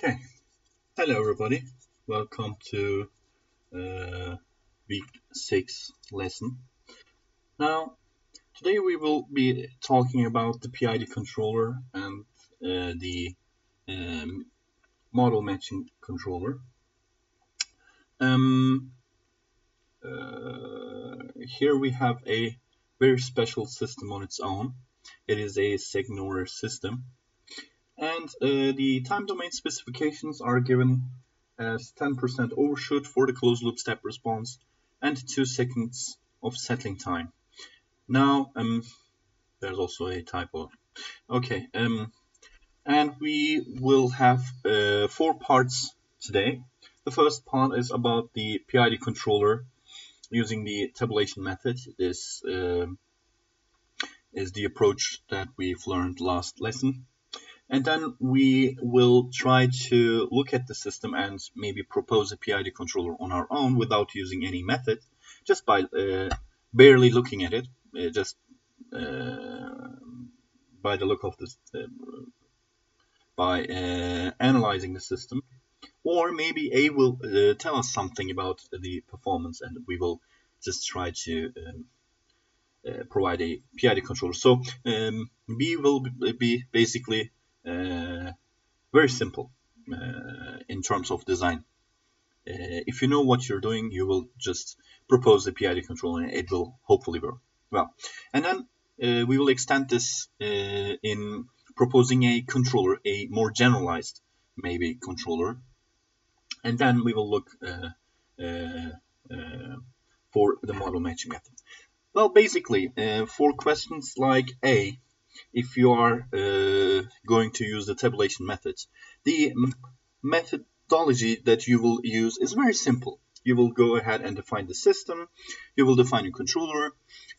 Okay, hello everybody. Welcome to week 6 lesson. Now, today we will be talking about the PID controller and the model matching controller. Here we have a very special system on its own. It is a second-order system. And the time domain specifications are given as 10% overshoot for the closed loop step response and 2 seconds of settling time. Now, there's also a typo. Okay, and we will have 4 parts today. The first part is about the PID controller using the tabulation method. This is the approach that we've learned last lesson. And then we will try to look at the system and maybe propose a PID controller on our own without using any method, just by barely looking at it, just by the look of this, by analyzing the system. Or maybe A will tell us something about the performance, and we will just try to provide a PID controller. So B will be basically very simple in terms of design. If you know what you're doing, you will just propose a PID controller and it will hopefully work well. And then we will extend this in proposing a controller, a more generalized maybe controller. And then we will look for the model matching method. Well, basically, for questions like A, if you are going to use the tabulation methods, the methodology that you will use is very simple. You will go ahead and define the system, you will define your controller,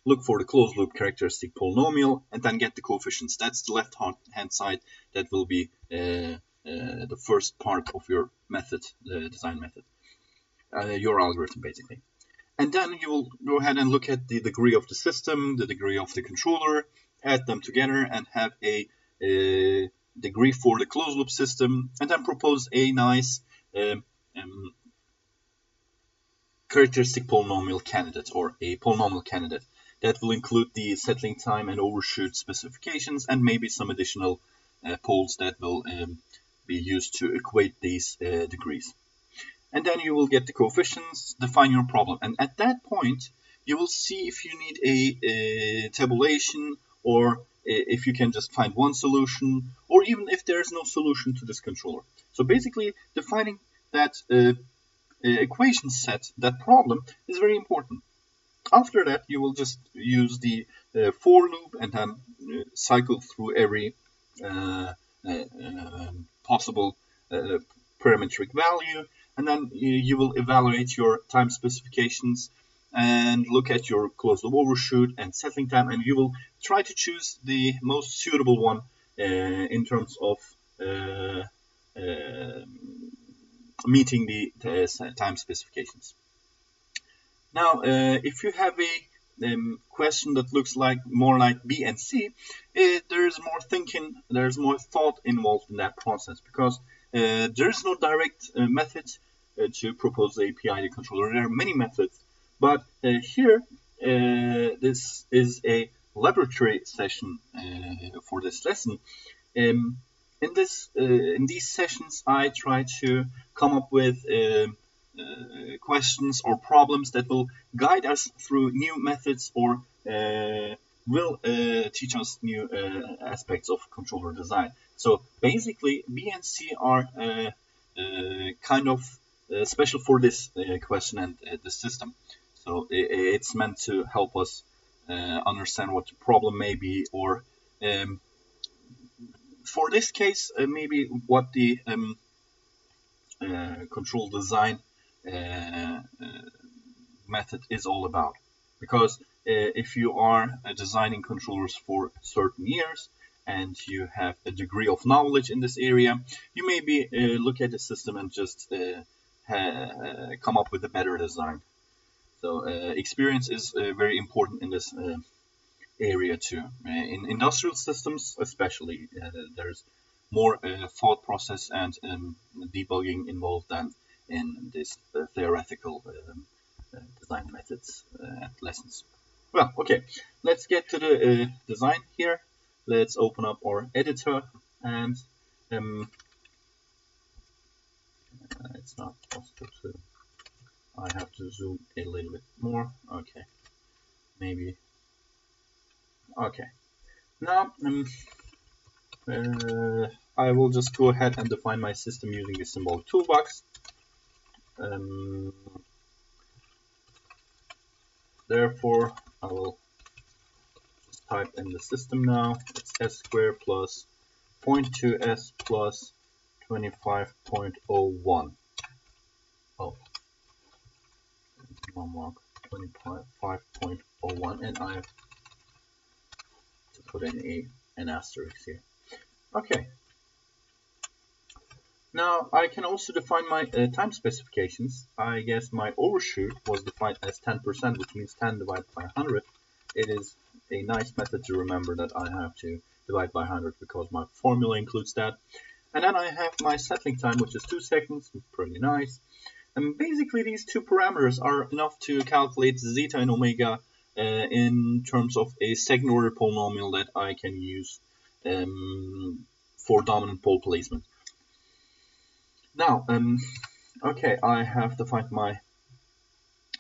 look for the closed loop characteristic polynomial, and then get the coefficients. That's the left hand side. That will be the first part of your method, the design method, your algorithm basically. And then you will go ahead and look at the degree of the system, the degree of the controller, add them together and have a degree for the closed loop system, and then propose a nice characteristic polynomial candidate, or a polynomial candidate that will include the settling time and overshoot specifications and maybe some additional poles that will be used to equate these degrees. And then you will get the coefficients, define your problem, and at that point you will see if you need a tabulation, or if you can just find one solution, or even if there's no solution to this controller. So basically defining that equation set, that problem, is very important. After that you will just use the for loop and then cycle through every possible parametric value, and then you will evaluate your time specifications and look at your closed loop overshoot and settling time, and you will try to choose the most suitable one in terms of meeting the time specifications. Now, if you have a question that looks more like B and C, there's more thinking, there's more thought involved in that process, because there's no direct method to propose a PID controller. There are many methods, but here this is a laboratory session for this lesson. In these sessions, I try to come up with questions or problems that will guide us through new methods, or will teach us new aspects of controller design. So basically, B and C are kind of special for this question and the system. So it's meant to help us understand what the problem may be, or for this case, maybe what the control design method is all about. Because if you are designing controllers for certain years and you have a degree of knowledge in this area, you maybe look at the system and just come up with a better design. So experience is very important in this area too. In industrial systems especially, there's more thought process and debugging involved than in this theoretical design methods lessons. Well, okay, let's get to the design here. Let's open up our editor, and it's not possible to. I have to zoom a little bit more. Okay, maybe. Okay, now I will just go ahead and define my system using the symbol Toolbox. Therefore, I will just type in the system now. It's s squared plus 0.2s plus 25.01. Oh, 25.01, and I have to put in an asterisk here. Okay. Now I can also define my time specifications. I guess my overshoot was defined as 10%, which means 10 divided by 100. It is a nice method to remember that I have to divide by 100 because my formula includes that. And then I have my settling time, which is 2 seconds, pretty nice. And basically these two parameters are enough to calculate zeta and omega in terms of a second order polynomial that I can use for dominant pole placement. Now, okay, I have defined my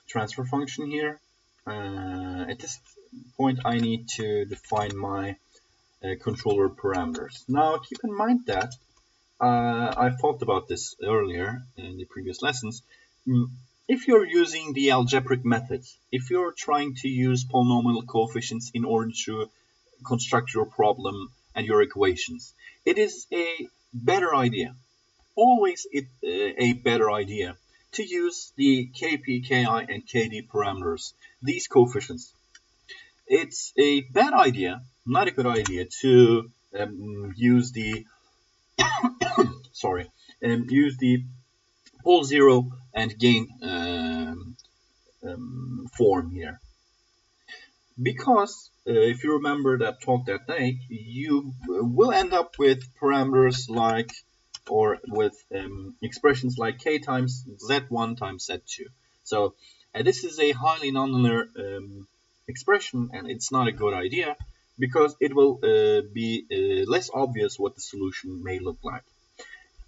transfer function here. At this point, I need to define my controller parameters. Now, keep in mind that I've talked about this earlier in the previous lessons. If you're using the algebraic methods, if you're trying to use polynomial coefficients in order to construct your problem and your equations, it is a better idea. Always a better idea to use the Kp, Ki, and Kd parameters, these coefficients. It's a bad idea, not a good idea, to use the use the pole zero and gain form here, because if you remember that talk that day, you will end up with parameters like, or with expressions like k times z1 times z2. So this is a highly nonlinear expression, and it's not a good idea because it will be less obvious what the solution may look like.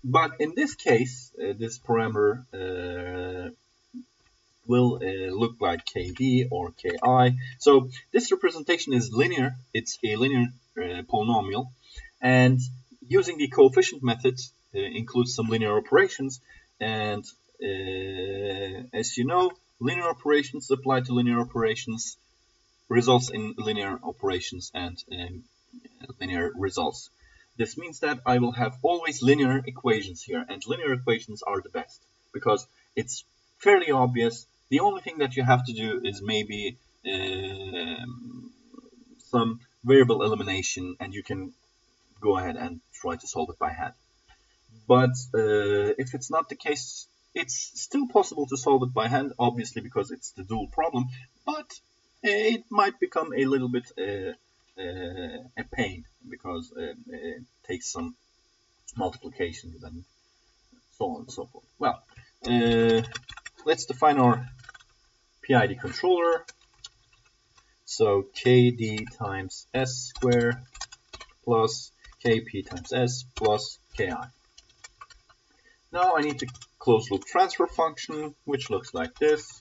But in this case, this parameter will look like kb or ki. So this representation is linear. It's a linear polynomial, and using the coefficient methods includes some linear operations, and as you know, linear operations applied to linear operations results in linear operations and linear results. This means that I will have always linear equations here, and linear equations are the best because it's fairly obvious. The only thing that you have to do is maybe some variable elimination, and you can go ahead and try to solve it by hand. But if it's not the case, it's still possible to solve it by hand, obviously, because it's the dual problem, but it might become a little bit a pain because it takes some multiplications and so on and so forth. Well, let's define our PID controller. So KD times S squared plus KP times S plus KI. Now I need the closed loop transfer function, which looks like this.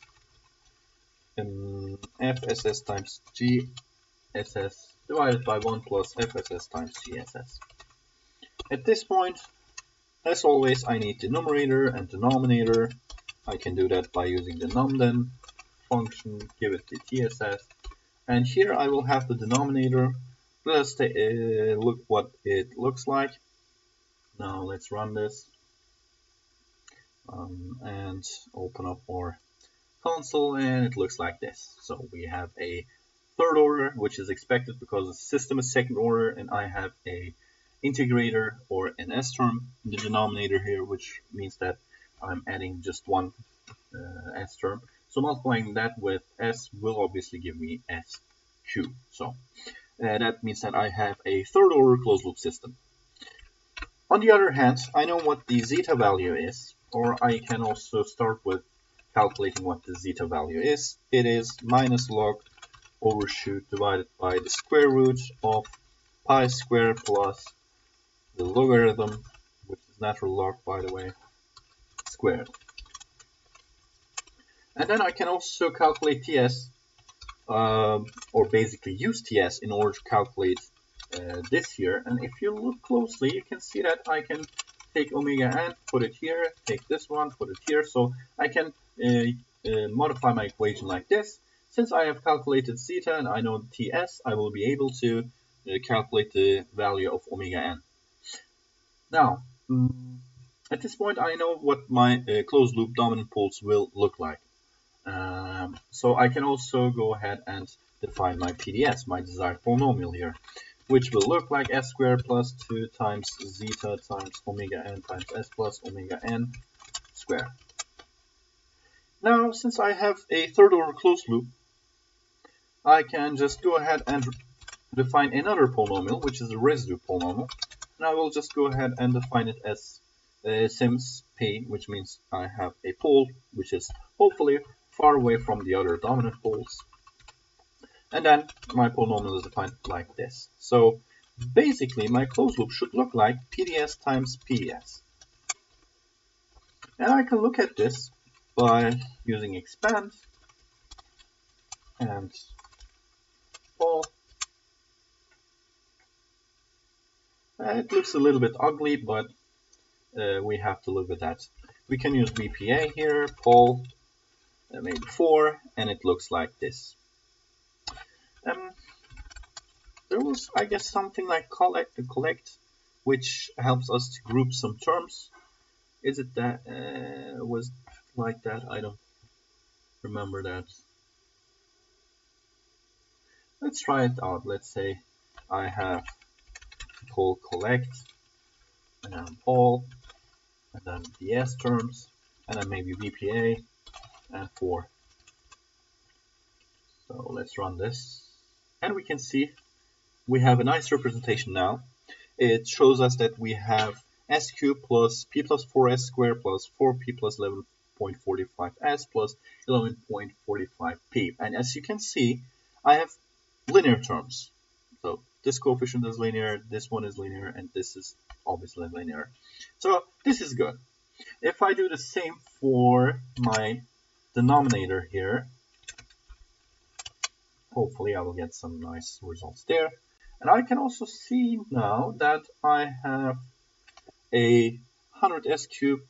FSS times GSS divided by 1 plus FSS times GSS. At this point, as always, I need the numerator and denominator. I can do that by using the numden function, give it the TSS. And here I will have the denominator. Let's look what it looks like. Now let's run this and open up our console, and it looks like this. So we have a third order, which is expected because the system is second order, and I have a integrator or an S term in the denominator here, which means that I'm adding just one S term. So multiplying that with S will obviously give me SQ. So that means that I have a third order closed loop system. On the other hand, I know what the zeta value is, or I can also start with calculating what the zeta value is. It is minus log overshoot divided by the square root of pi squared plus the logarithm, which is natural log, by the way, squared. And then I can also calculate TS, or basically use TS in order to calculate this here. And if you look closely, you can see that I can take omega n, put it here, take this one, put it here. So I can modify my equation like this. Since I have calculated zeta and I know TS, I will be able to calculate the value of omega n. Now, at this point, I know what my closed loop dominant poles will look like. So I can also go ahead and define my PDS, my desired polynomial here, which will look like s squared plus 2 times zeta times omega n times s plus omega n squared. Now, since I have a third order closed loop, I can just go ahead and define another polynomial, which is a residue polynomial. And I will just go ahead and define it as sims p, which means I have a pole, which is hopefully far away from the other dominant poles. And then my polynomial is defined like this. So basically, my closed loop should look like PDS times PES. And I can look at this by using expand and pol. It looks a little bit ugly, but we have to live with that. We can use VPA here, pol, maybe 4, and it looks like this. There was, I guess, something like collect, which helps us to group some terms. Is it that was like that? I don't remember that. Let's try it out. Let's say I have pol collect, and then pol, and then PS terms, and then maybe VPA and 4. So let's run this, and we can see we have a nice representation now. It shows us that we have s cubed plus p plus 4s squared plus 4p plus 11.45s plus 11.45p. And as you can see, I have linear terms. So this coefficient is linear, this one is linear, and this is obviously linear. So this is good. If I do the same for my denominator here, hopefully I will get some nice results there. And I can also see now that I have a 100s cubed,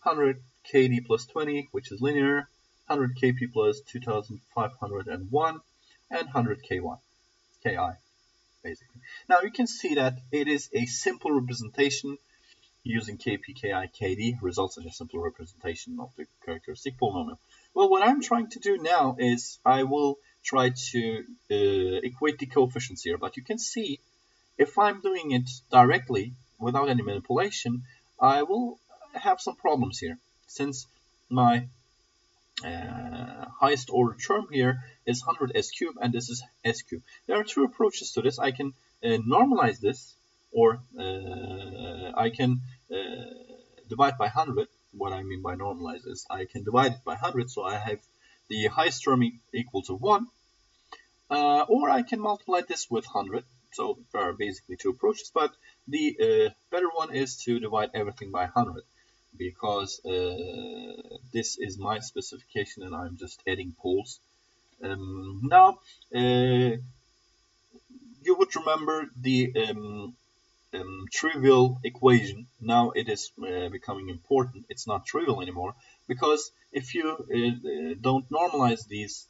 100 kd plus 20, which is linear, 100 kp plus 2501, and 100 k1, ki, basically. Now you can see that it is a simple representation using kp, ki, kd, results in a simple representation of the characteristic polynomial. Well, what I'm trying to do now is I will try to equate the coefficients here, but you can see if I'm doing it directly without any manipulation, I will have some problems here, since my highest order term here is 100 s cubed and this is s cubed. There are two approaches to this. I can normalize this, or I can divide by 100. What I mean by normalize is I can divide it by 100, so I have the highest term equal to 1, or I can multiply this with 100. So there are basically two approaches, but the better one is to divide everything by 100, because this is my specification and I'm just adding poles. Now, you would remember the trivial equation. Now it is becoming important. It's not trivial anymore, because if you don't normalize this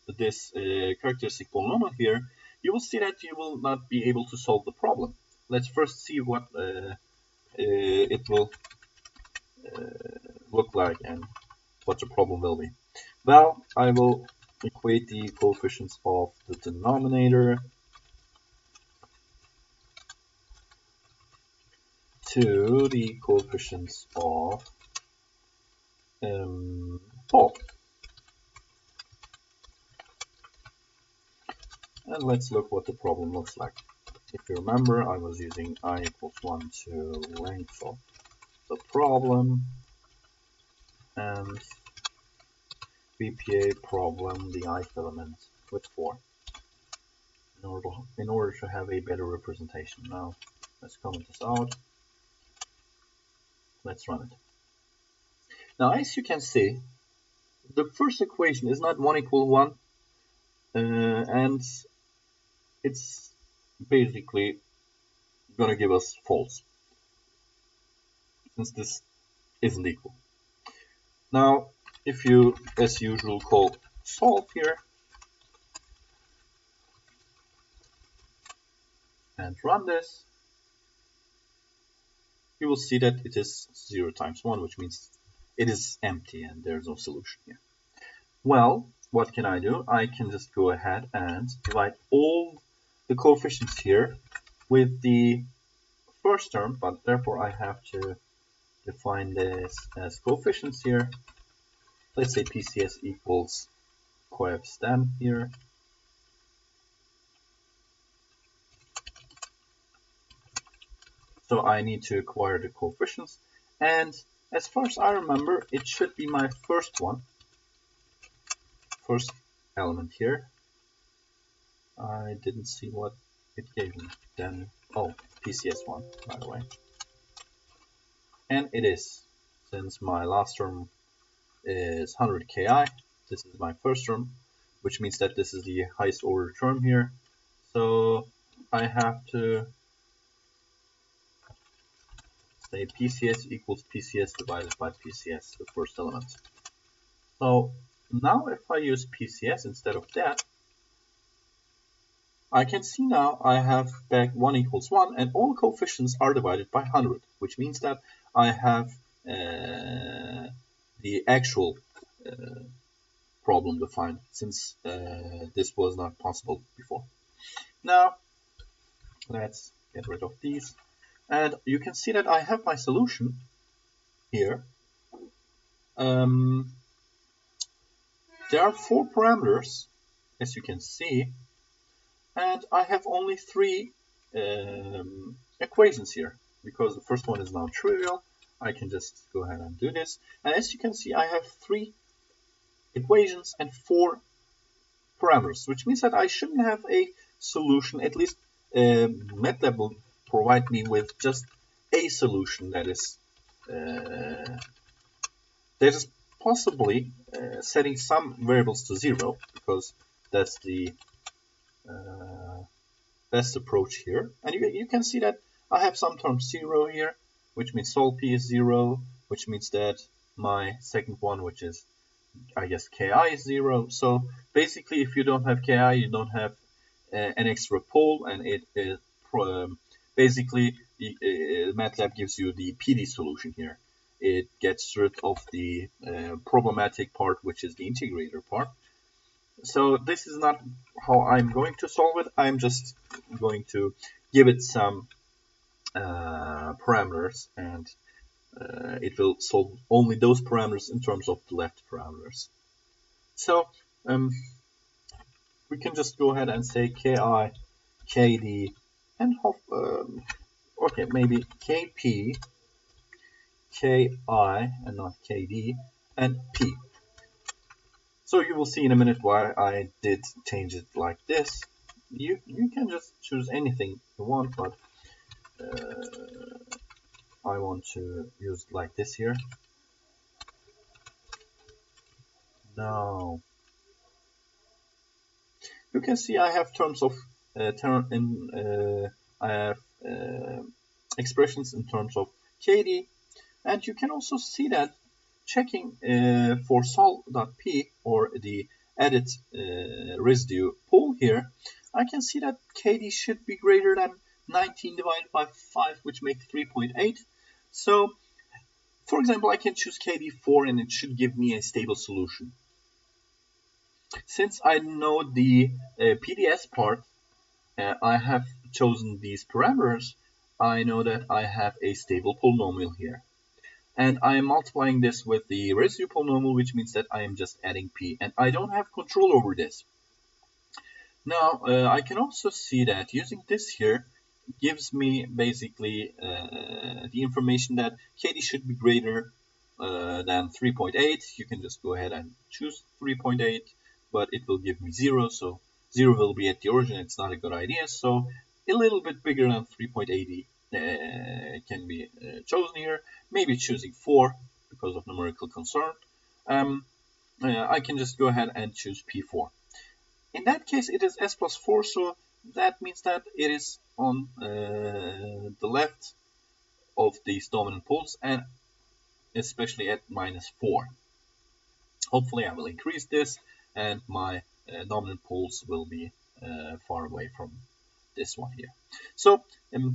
characteristic polynomial here, you will see that you will not be able to solve the problem. Let's first see what it will look like and what the problem will be. Well, I will equate the coefficients of the denominator to the coefficients of pol. And let's look what the problem looks like. if you remember, I was using I equals 1 to length of the problem and VPA problem, the ith element with 4 in order to have a better representation. Now let's comment this out. Let's run it. Now, as you can see, the first equation is not 1 equal 1, and it's basically going to give us false, since this isn't equal. Now, if you, as usual, call solve here, and run this, you will see that it is 0 times 1, which means it is empty and there's no solution here. Well, what can I do? I can just go ahead and divide all the coefficients here with the first term, but therefore I have to define this as coefficients here. Let's say PCS equals coefficient here. So I need to acquire the coefficients, and as far as I remember, it should be my first element here. I didn't see what it gave me then. Oh, PCS1, by the way. And it is, since my last term is 100 Ki, this is my first term, which means that this is the highest order term here. So I have to say PCS equals PCS divided by PCS, the first element. So now if I use PCS instead of that, I can see now I have back 1 equals 1, and all coefficients are divided by 100, which means that I have the actual problem defined, since this was not possible before. Now let's get rid of these, and you can see that I have my solution here. There are 4 parameters, as you can see, and I have only 3 equations here, because the first one is now trivial. I can just go ahead and do this, and as you can see, I have 3 equations and 4 parameters, which means that I shouldn't have a solution. At least MATLAB will provide me with just a solution that is possibly setting some variables to 0, because that's the best approach here. And you can see that I have some terms 0 here, which means sol p is 0, which means that my second one, which is, I guess, Ki is 0. So basically, if you don't have Ki, you don't have an extra pole, and it basically MATLAB gives you the PD solution here. It gets rid of the problematic part, which is the integrator part. So this is not how I'm going to solve it. I'm just going to give it some parameters, and it will solve only those parameters in terms of the left parameters. So we can just go ahead and say Ki, Kd, and okay, maybe Kp, Ki, and not Kd, and P. So you will see in a minute why I did change it like this. You can just choose anything you want, but I want to use it like this here. Now you can see I have terms of I have expressions in terms of Kd, and you can also see that checking for sol.p, or the added residue pool here, I can see that Kd should be greater than 19 divided by 5, which makes 3.8. So, for example, I can choose Kd 4, and it should give me a stable solution. Since I know the PDS part, I have chosen these parameters, I know that I have a stable polynomial here. And I am multiplying this with the residue polynomial, which means that I am just adding p, and I don't have control over this. Now, I can also see that using this here, gives me basically the information that KD should be greater than 3.8. You can just go ahead and choose 3.8, but it will give me 0, so 0 will be at the origin. It's not a good idea, so a little bit bigger than 3.80 can be chosen here. Maybe choosing 4 because of numerical concern. I can just go ahead and choose P4. In that case, it is S plus 4, so that means that it is on the left of these dominant poles, and especially at -4. Hopefully I will increase this, and my dominant poles will be far away from this one here. So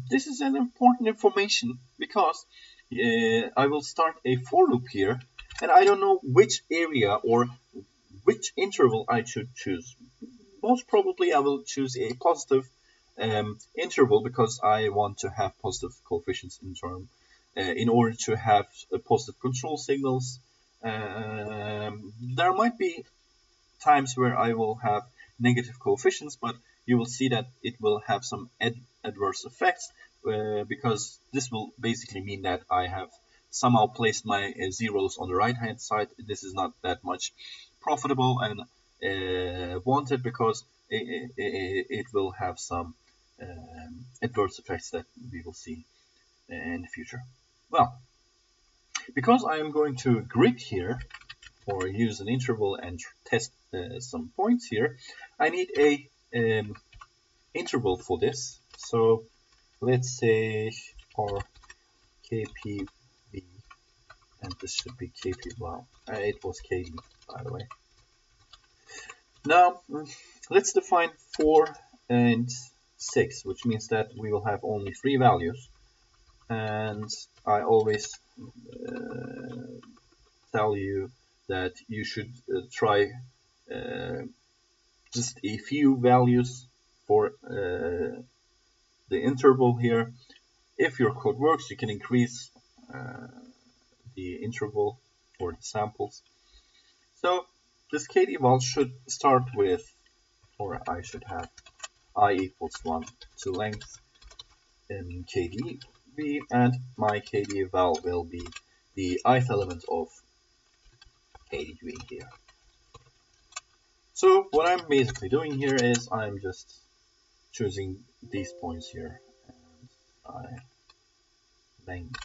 this is an important information because I will start a for loop here, and I don't know which area or which interval I should choose. Most probably I will choose a positive interval because I want to have positive coefficients in order to have positive control signals. There might be times where I will have negative coefficients, but you will see that it will have some adverse effects because this will basically mean that I have somehow placed my zeros on the right hand side. This is not that much profitable and wanted because it will have some adverse effects that we will see in the future. Well, because I am going to grid here or use an interval and test some points here, I need a interval for this. So let's say for KPV, and this should be KP. Wow, it was KD, by the way. Now let's define 4 and 6, which means that we will have only 3 values. And I always tell you that you should try just a few values for the interval here. If your code works, you can increase the interval for the samples. So this KD val should start with, or I should have I equals 1 to length in KDV, and my KD val will be the ith element of KDV here. So what I'm basically doing here is I'm just choosing these points here, and I length.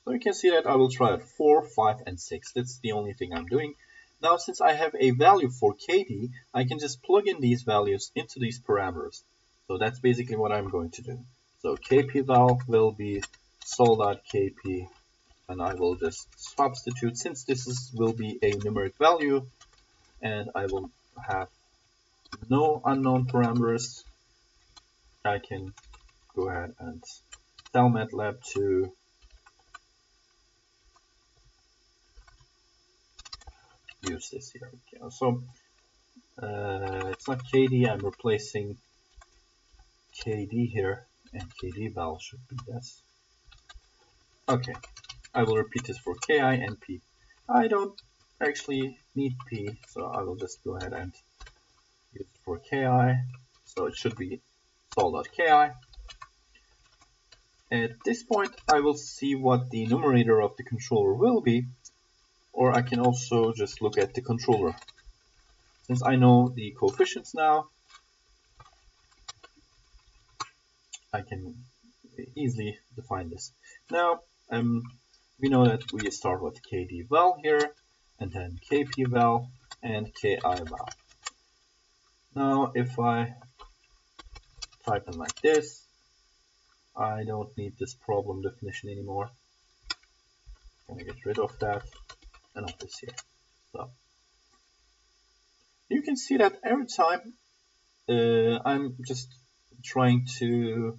So you can see that I will try at 4, 5, and 6. That's the only thing I'm doing. Now, since I have a value for KD, I can just plug in these values into these parameters. So that's basically what I'm going to do. So KP val will be sol.kp, and I will just substitute, since this will be a numeric value, and I will have no unknown parameters. I can go ahead and tell MATLAB to use this here. Okay, so it's not KD, I'm replacing KD here, and KD val should be this. Okay, I will repeat this for KI and P. I don't actually need P, so I will just go ahead and use it for KI. So it should be sol.ki. At this point, I will see what the numerator of the controller will be, or I can also just look at the controller. Since I know the coefficients now, I can easily define this. Now, we know that we start with KD val here, and then KP val, and KI val. Now, if I type in like this, I don't need this problem definition anymore. I'm gonna get rid of that, and of this here. So you can see that every time I'm just trying to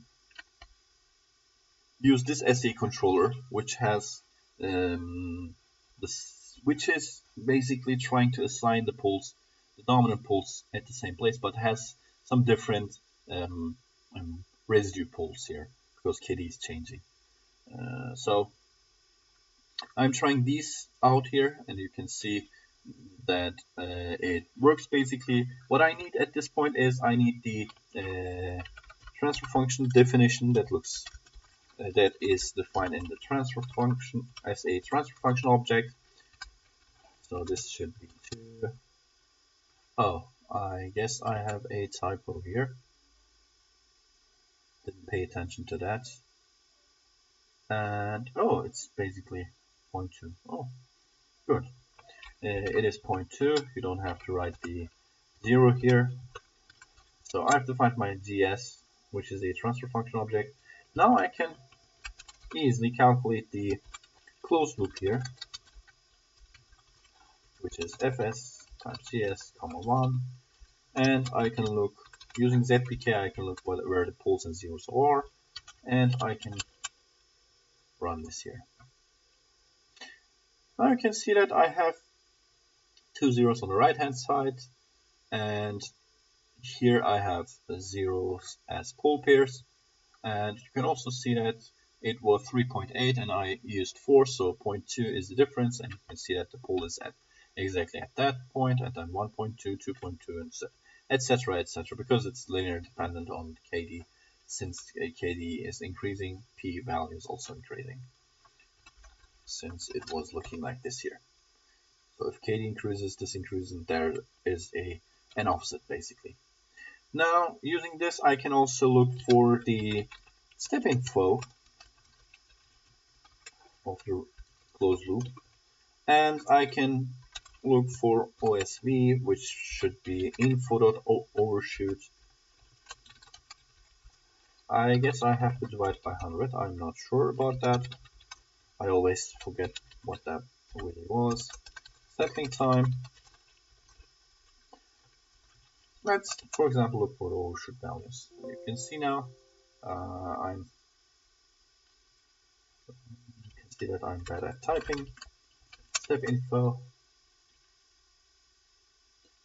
use this SA controller, which has which is basically trying to assign the poles, the dominant poles, at the same place, but has some different residue poles here because KD is changing. So I'm trying these out here, and you can see that it works basically. What I need at this point is I need the transfer function definition that looks that is defined in the transfer function as a transfer function object. So this should be 2. Oh, I guess I have a typo here. Didn't pay attention to that. And oh, it's basically 0.2. Oh, good. It is 0.2. You don't have to write the 0 here. So I've defined my GS, which is a transfer function object. Now I can easily calculate the closed loop here, which is fs times gs comma 1, and I can look using zpk. I can look where the poles and zeros are, and I can run this here. Now you can see that I have 2 zeros on the right hand side, and here I have zeros as pole pairs, and you can also see that it was 3.8 and I used 4, so 0.2 is the difference, and you can see that the pole is at exactly at that point, and then 1.2, 2.2, and etc, etc, because it's linear dependent on KD. Since KD is increasing, P value is also increasing, since it was looking like this here. So if KD increases, this increases, and there is an offset basically. Now using this, I can also look for the step info of the closed loop, and I can look for OSV, which should be info.overshoot. I guess I have to divide by 100. I'm not sure about that. I always forget what that really was. Settling time. Let's, for example, look for the overshoot values. You can see now you can see that I'm bad at typing. Step info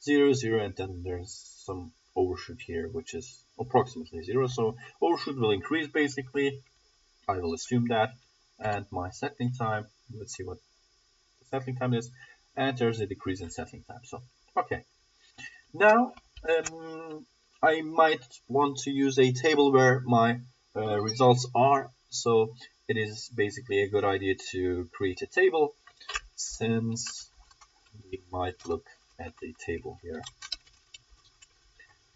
0, 0, and then there's some overshoot here, which is approximately 0. So overshoot will increase basically. I will assume that. And my settling time, let's see what the settling time is, and there's a decrease in settling time. So okay, now I might want to use a table where my results are, so it is basically a good idea to create a table, since we might look at the table here.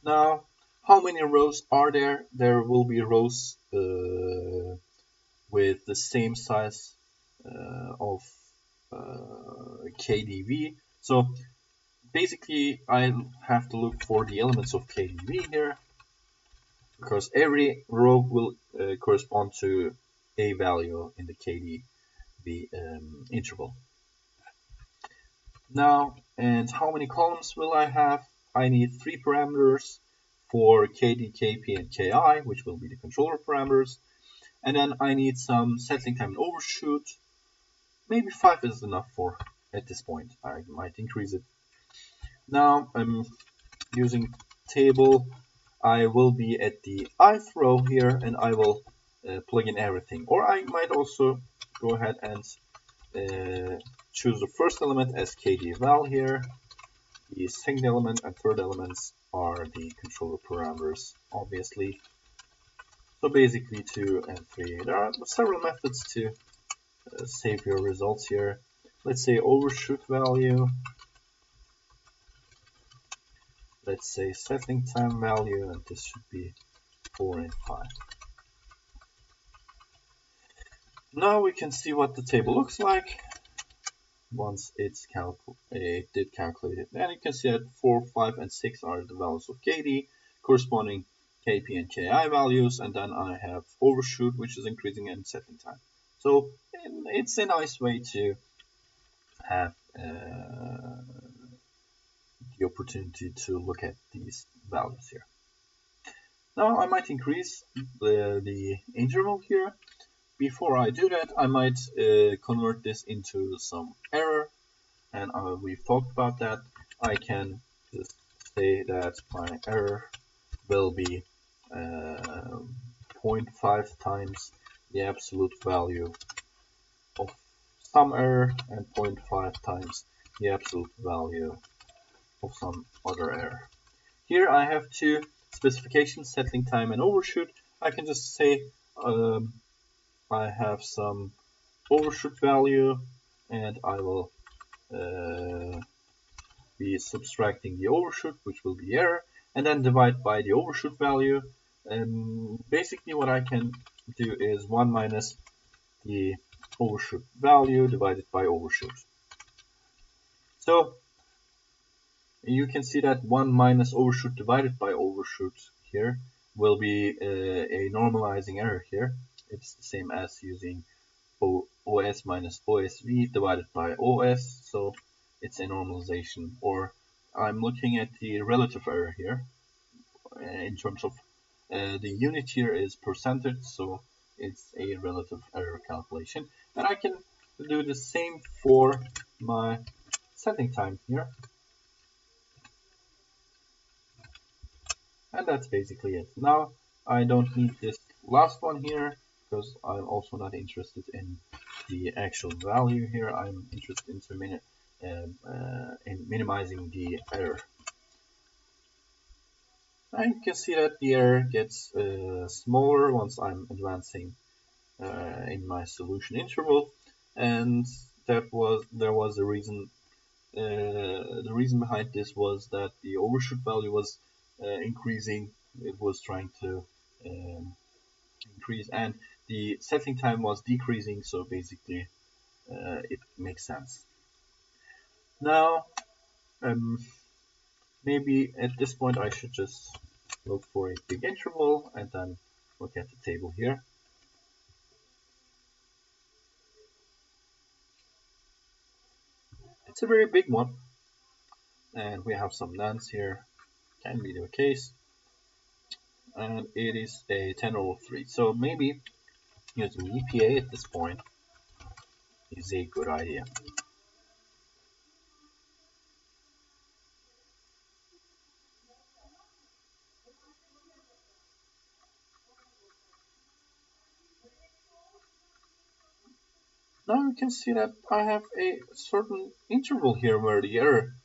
Now, how many rows are there? There will be rows with the same size of KDV. So basically I have to look for the elements of KDV here, because every row will correspond to a value in the KDV interval. Now, and how many columns will I have? I need 3 parameters for KD, KP, and KI, which will be the controller parameters. And then I need some settling time and overshoot. Maybe 5 is enough for at this point. I might increase it. Now I'm using table. I will be at the ith row here, and I will plug in everything. Or I might also go ahead and choose the first element as KD val here. The second element and third elements are the controller parameters, obviously. So basically 2 and 3. There are several methods to save your results here. Let's say overshoot value. Let's say settling time value, and this should be 4 and 5. Now we can see what the table looks like once it did calculate it. And you can see that 4, 5, and 6 are the values of KD, corresponding KP and KI values, and then I have overshoot, which is increasing, in settling time. So it's a nice way to have the opportunity to look at these values here. Now I might increase the interval here. Before I do that, I might convert this into some error, and we've talked about that. I can just say that my error will be 0.5 times the absolute value of some error, and 0.5 times the absolute value of some other error. Here I have two specifications, settling time and overshoot. I can just say I have some overshoot value, and I will be subtracting the overshoot, which will be error, and then divide by the overshoot value. Basically what I can do is 1 minus the overshoot value divided by overshoot. So you can see that 1 minus overshoot divided by overshoot here will be a normalizing error here. It's the same as using OS minus OSV divided by OS, so it's a normalization. Or I'm looking at the relative error here in terms of the unit here is percentage, so it's a relative error calculation. And I can do the same for my setting time here. And that's basically it. Now I don't need this last one here because I'm also not interested in the actual value here. I'm interested in minimizing the error. And you can see that the error gets smaller once I'm advancing in my solution interval, and there was a reason. The reason behind this was that the overshoot value was increasing. It was trying to increase, and the settling time was decreasing, so basically it makes sense. Now maybe at this point I should just look for a big interval and then look at the table here. It's a very big one, and we have some nonce here, can be the case, and it is a 10 over 3. So maybe using EPA at this point is a good idea. Now you can see that I have a certain interval here where the error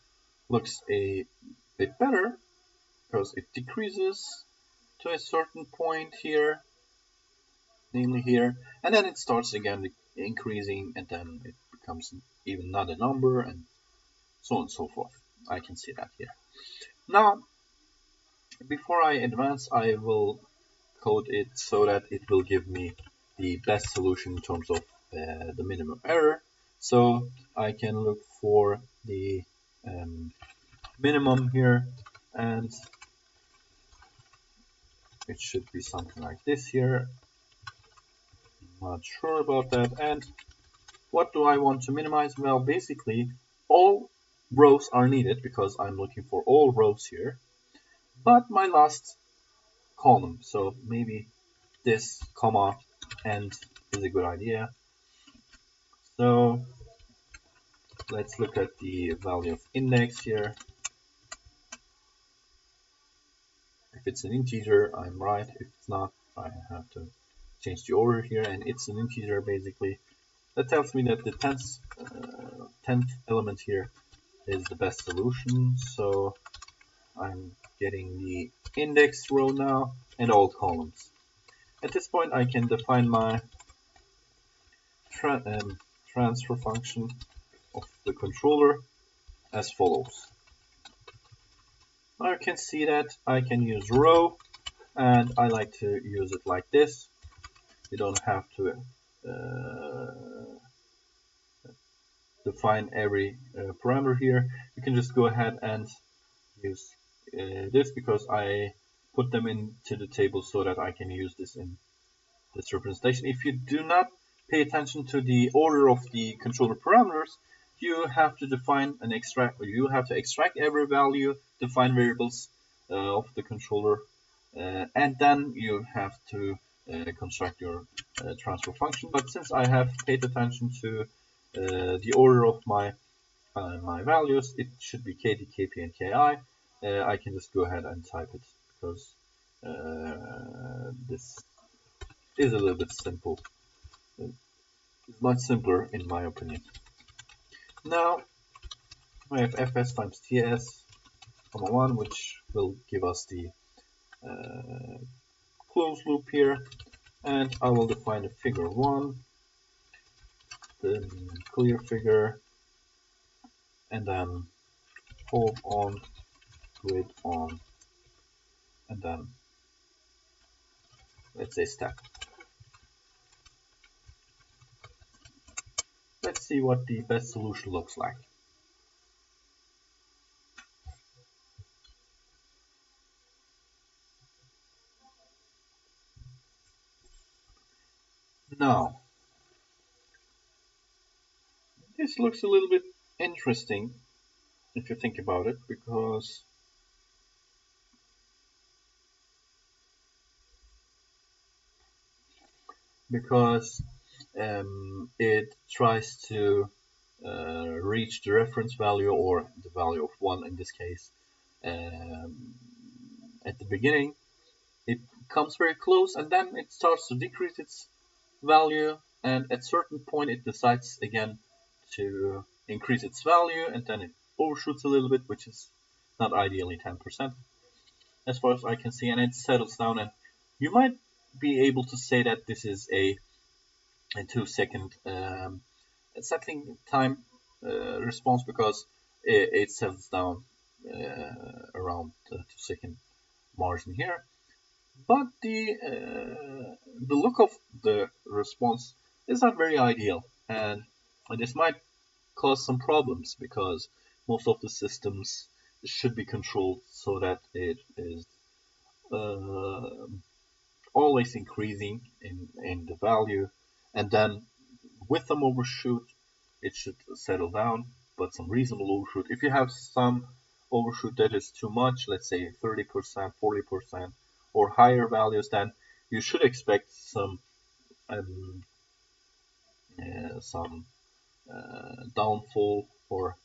looks a bit better because it decreases to a certain point here, namely here, and then it starts again increasing, and then it becomes even another number, and so on and so forth. I can see that here. Now, before I advance, I will code it so that it will give me the best solution in terms of the minimum error. So I can look for the minimum here, and it should be something like this here. I'm not sure about that. And what do I want to minimize? Well, basically all rows are needed because I'm looking for all rows here, but my last column, so maybe this comma end is a good idea. So let's look at the value of index here. If it's an integer, I'm right. If it's not, I have to change the order here, and it's an integer basically. That tells me that the 10th element here is the best solution. So I'm getting the index row now and all columns. At this point, I can define my transfer function of the controller as follows. Now you can see that I can use row, and I like to use it like this. You don't have to define every parameter here. You can just go ahead and use this because I put them into the table so that I can use this in this representation. If you do not pay attention to the order of the controller parameters, you have to define and extract, or you have to extract every value, define variables of the controller, and then you have to construct your transfer function. But since I have paid attention to the order of my values, it should be KD, KP, and KI. I can just go ahead and type it because this is a little bit simple. It's much simpler in my opinion. Now I have fs times ts, 1, which will give us the closed loop here, and I will define the figure 1, the clear figure, and then hold on, grid on, and then let's say step. Let's see what the best solution looks like. Now, this looks a little bit interesting if you think about it, because it tries to reach the reference value, or the value of 1 in this case, at the beginning. It comes very close, and then it starts to decrease its value, and at a certain point it decides again to increase its value, and then it overshoots a little bit, which is not ideally 10% as far as I can see, and it settles down. And you might be able to say that this is a 2-second settling time response, because it settles down around the 2-second margin here. But the look of the response is not very ideal, and this might cause some problems, because most of the systems should be controlled so that it is always increasing in the value, and then with some overshoot it should settle down, but some reasonable overshoot. If you have some overshoot that is too much, let's say 30%, 40%, or higher values, then you should expect some downfall, or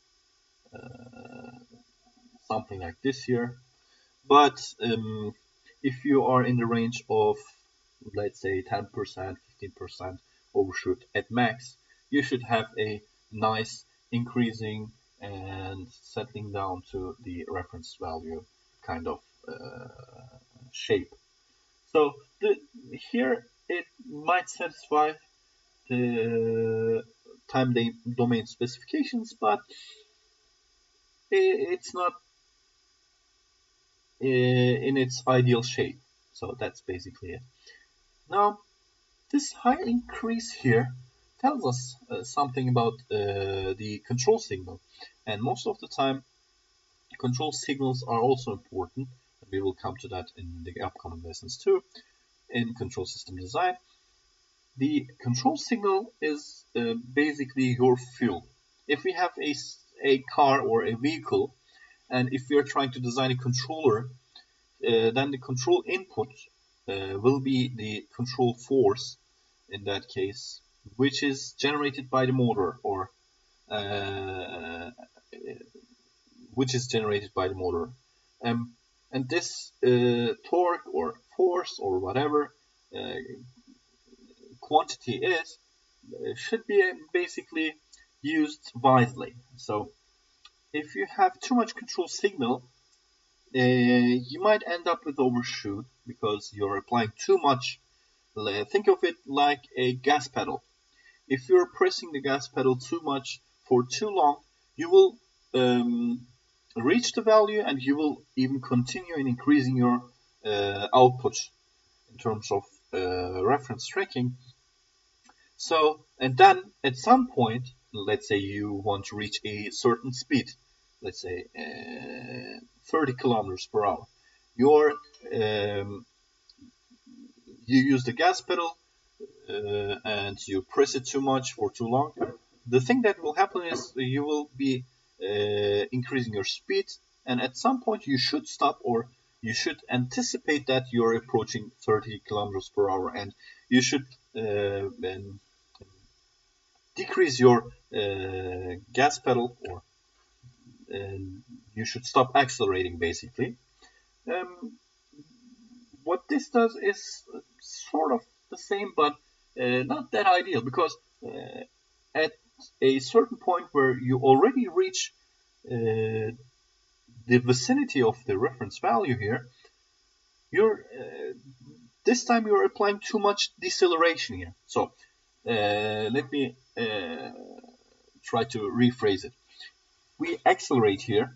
something like this here. But if you are in the range of, let's say, 10%, 15% overshoot at max, you should have a nice increasing and settling down to the reference value kind of shape. So here it might satisfy the time domain specifications, but it's not in its ideal shape. So that's basically it. Now, this high increase here tells us something about the control signal, and most of the time control signals are also important. We will come to that in the upcoming lessons too, in control system design. The control signal is basically your fuel. If we have a car or a vehicle, and if we are trying to design a controller, then the control input will be the control force in that case, which is generated by the motor, or and this torque or force or whatever quantity is should be basically used wisely. So if you have too much control signal, you might end up with overshoot, because you're applying too much. Think of it like a gas pedal. If you're pressing the gas pedal too much for too long, you will reach the value, and you will even continue in increasing your output in terms of reference tracking. So, and then at some point, let's say you want to reach a certain speed, let's say 30 kilometers per hour. You use the gas pedal and you press it too much for too long. The thing that will happen is you will be increasing your speed, and at some point you should stop, or you should anticipate that you're approaching 30 kilometers per hour, and you should decrease your gas pedal, or you should stop accelerating, basically. What this does is sort of the same, but not that ideal, because at a certain point where you already reach the vicinity of the reference value here, this time you're applying too much deceleration here. So let me try to rephrase it. We accelerate here.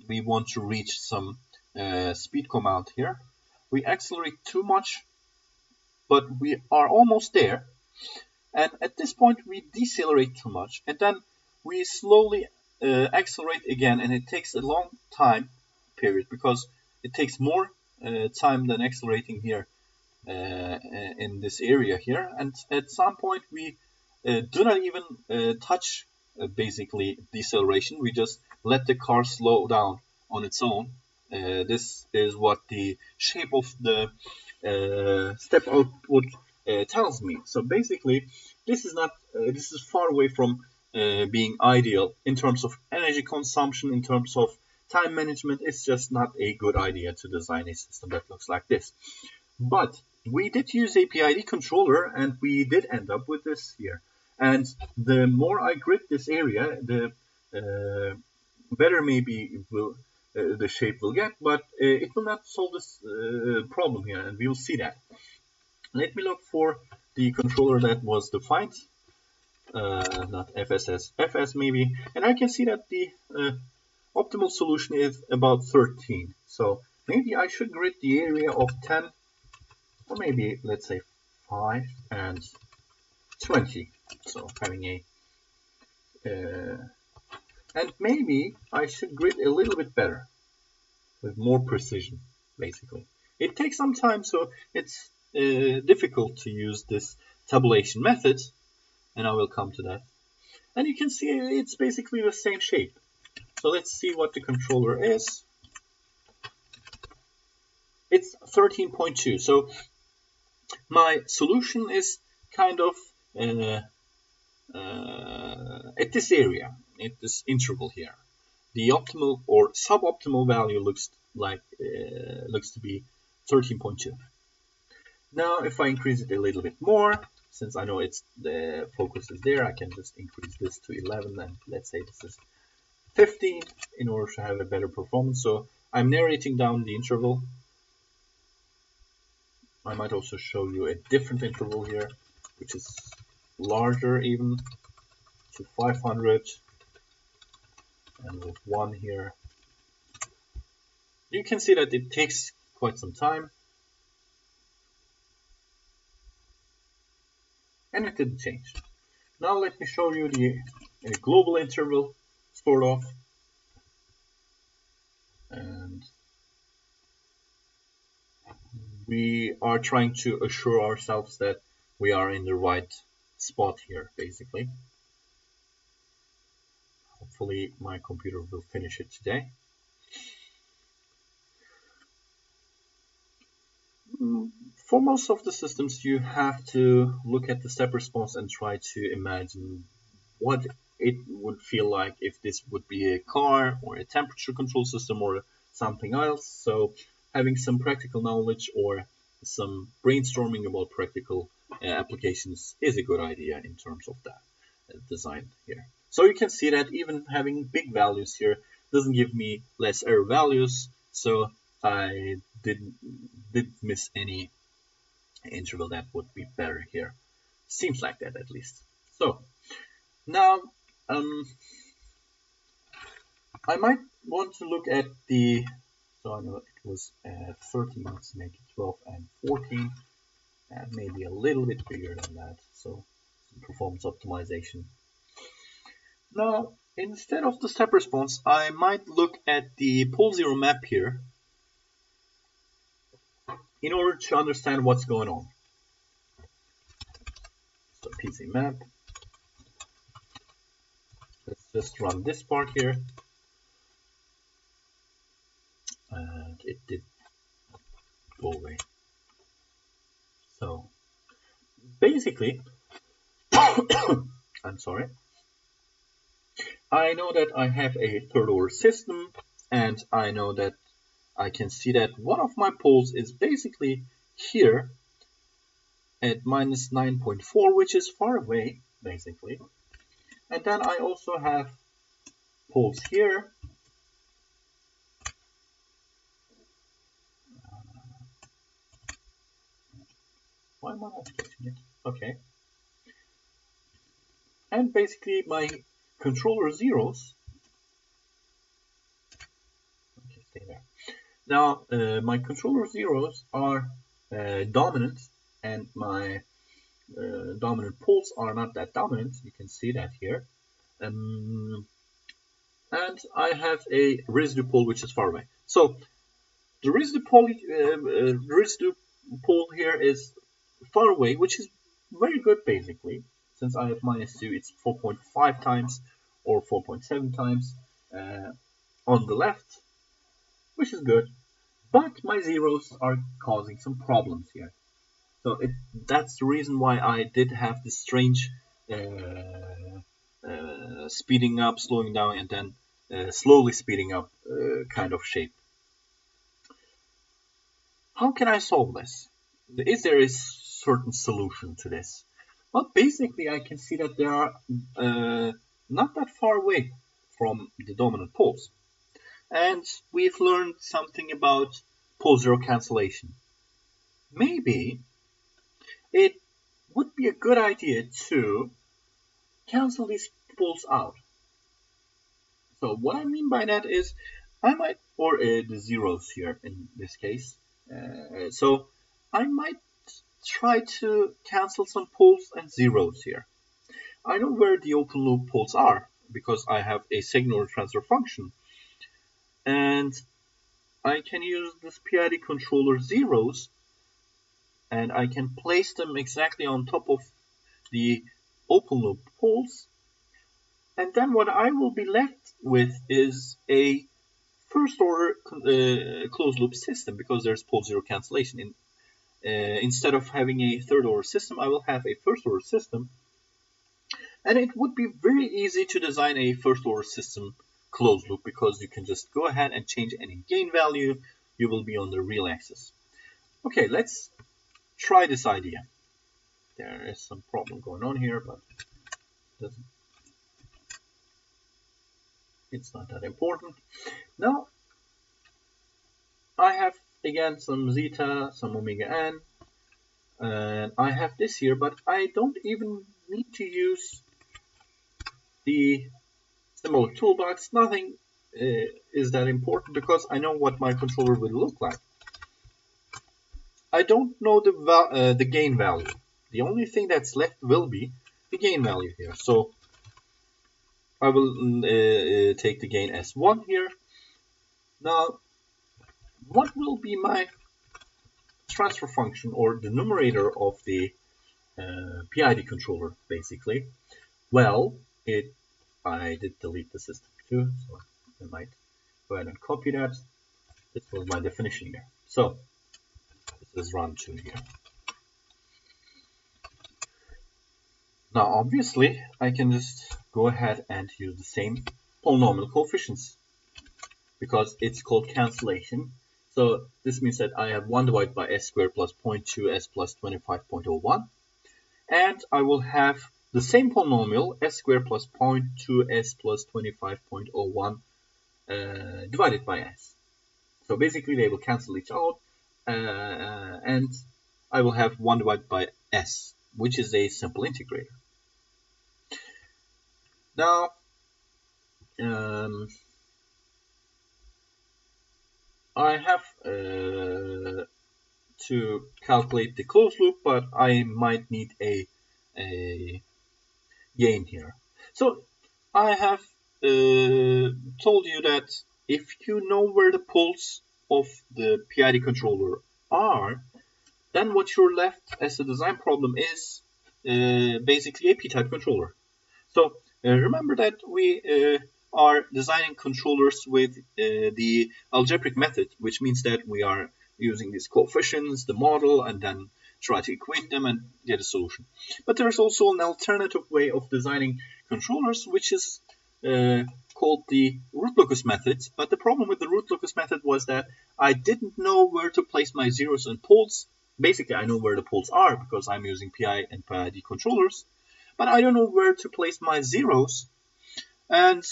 We want to reach some speed command here. We accelerate too much, but we are almost there. And at this point, we decelerate too much. And then we slowly accelerate again. And it takes a long time period because it takes more time than accelerating here in this area here. And at some point, we do not even touch basically deceleration. We just let the car slow down on its own. This is what the shape of the step output tells me. So basically, this is far away from being ideal in terms of energy consumption, in terms of time management. It's just not a good idea to design a system that looks like this. But we did use a PID controller, and we did end up with this here. And the more I grid this area, the better maybe the shape will get, but it will not solve this problem here, and we will see that. Let me look for the controller that was defined, not FSS, FS maybe, and I can see that the optimal solution is about 13. So maybe I should grid the area of 10, or maybe let's say 5 and 20. So having a and maybe I should grid a little bit better with more precision. Basically, it takes some time, so it's difficult to use this tabulation method, and I will come to that. And you can see it's basically the same shape. So let's see what the controller is. It's 13.2. So my solution is kind of at this area, at this interval here. The optimal or suboptimal value looks to be 13.2. Now, if I increase it a little bit more, since I know the focus is there, I can just increase this to 11, and let's say this is 15 in order to have a better performance. So I'm narrating down the interval. I might also show you a different interval here, which is larger even, to 500, and with 1 here. You can see that it takes quite some time, and it didn't change. Now let me show you the global interval, sort of, and we are trying to assure ourselves that we are in the right spot here, basically. Hopefully my computer will finish it today. For most of the systems, you have to look at the step response and try to imagine what it would feel like if this would be a car or a temperature control system or something else. So having some practical knowledge or some brainstorming about practical applications is a good idea in terms of that design here. So you can see that even having big values here doesn't give me less error values. So I didn't miss any interval that would be better here. Seems like that at least. So now I might want to look at the, so I know it was 13, let's make it 12 and 14, and maybe a little bit bigger than that. So some performance optimization. Now, instead of the step response, I might look at the pole zero map here in order to understand what's going on. So PC map. Let's just run this part here. And it did go away. So basically, I'm sorry. I know that I have a third order system, and I know that I can see that one of my poles is basically here at minus 9.4, which is far away, basically. And then I also have poles here. Why am I not getting it? Okay. And basically my controller zeros. Okay, stay there. Now my controller zeros are dominant, and my dominant poles are not that dominant. You can see that here. And I have a residue pole which is far away. So the residue pole here is far away, which is very good basically. Since I have -2, it's 4.5 times or 4.7 times on the left, which is good. But my zeros are causing some problems here. So that's the reason why I did have this strange speeding up, slowing down, and then slowly speeding up kind of shape. How can I solve this? Is there a certain solution to this? Well, basically I can see that they are not that far away from the dominant poles. And we've learned something about pole zero cancellation. Maybe it would be a good idea to cancel these poles out. So what I mean by that is I might, or the zeros here in this case, so I might try to cancel some poles and zeros here. I know where the open loop poles are because I have a signal transfer function, and I can use this PID controller zeros, and I can place them exactly on top of the open loop poles, and then what I will be left with is a first order closed loop system, because there's pole zero cancellation. Instead of having a third order system, I will have a first order system, and it would be very easy to design a first order system closed loop, because you can just go ahead and change any gain value. You will be on the real axis. Okay, let's try this idea. There is some problem going on here, but it's not that important. Now I have again some zeta, some omega n, and I have this here, but I don't even need to use the symbol toolbox. Nothing is that important, because I know what my controller will look like. I don't know the gain value. The only thing that's left will be the gain value here. So I will take the gain as 1 here. Now, what will be my transfer function, or the numerator of the PID controller, basically? Well, I did delete the system too, so I might go ahead and copy that. This was my definition here. So this is run 2 here. Now, obviously, I can just go ahead and use the same polynomial coefficients, because it's called cancellation. So this means that I have 1 divided by s squared plus 0.2 s plus 25.01, and I will have the same polynomial s squared plus 0.2 s plus 25.01 divided by s. So basically they will cancel each out, and I will have 1 divided by s, which is a simple integrator. Now I have to calculate the closed loop, but I might need a gain here. So I have told you that if you know where the poles of the PID controller are, then what you're left as a design problem is basically a p-type controller. So remember that we are designing controllers with the algebraic method, which means that we are using these coefficients, the model, and then try to equate them and get a solution. But there's also an alternative way of designing controllers, which is called the root locus method. But the problem with the root locus method was that I didn't know where to place my zeros and poles. Basically, I know where the poles are because I'm using PI and PID controllers, but I don't know where to place my zeros And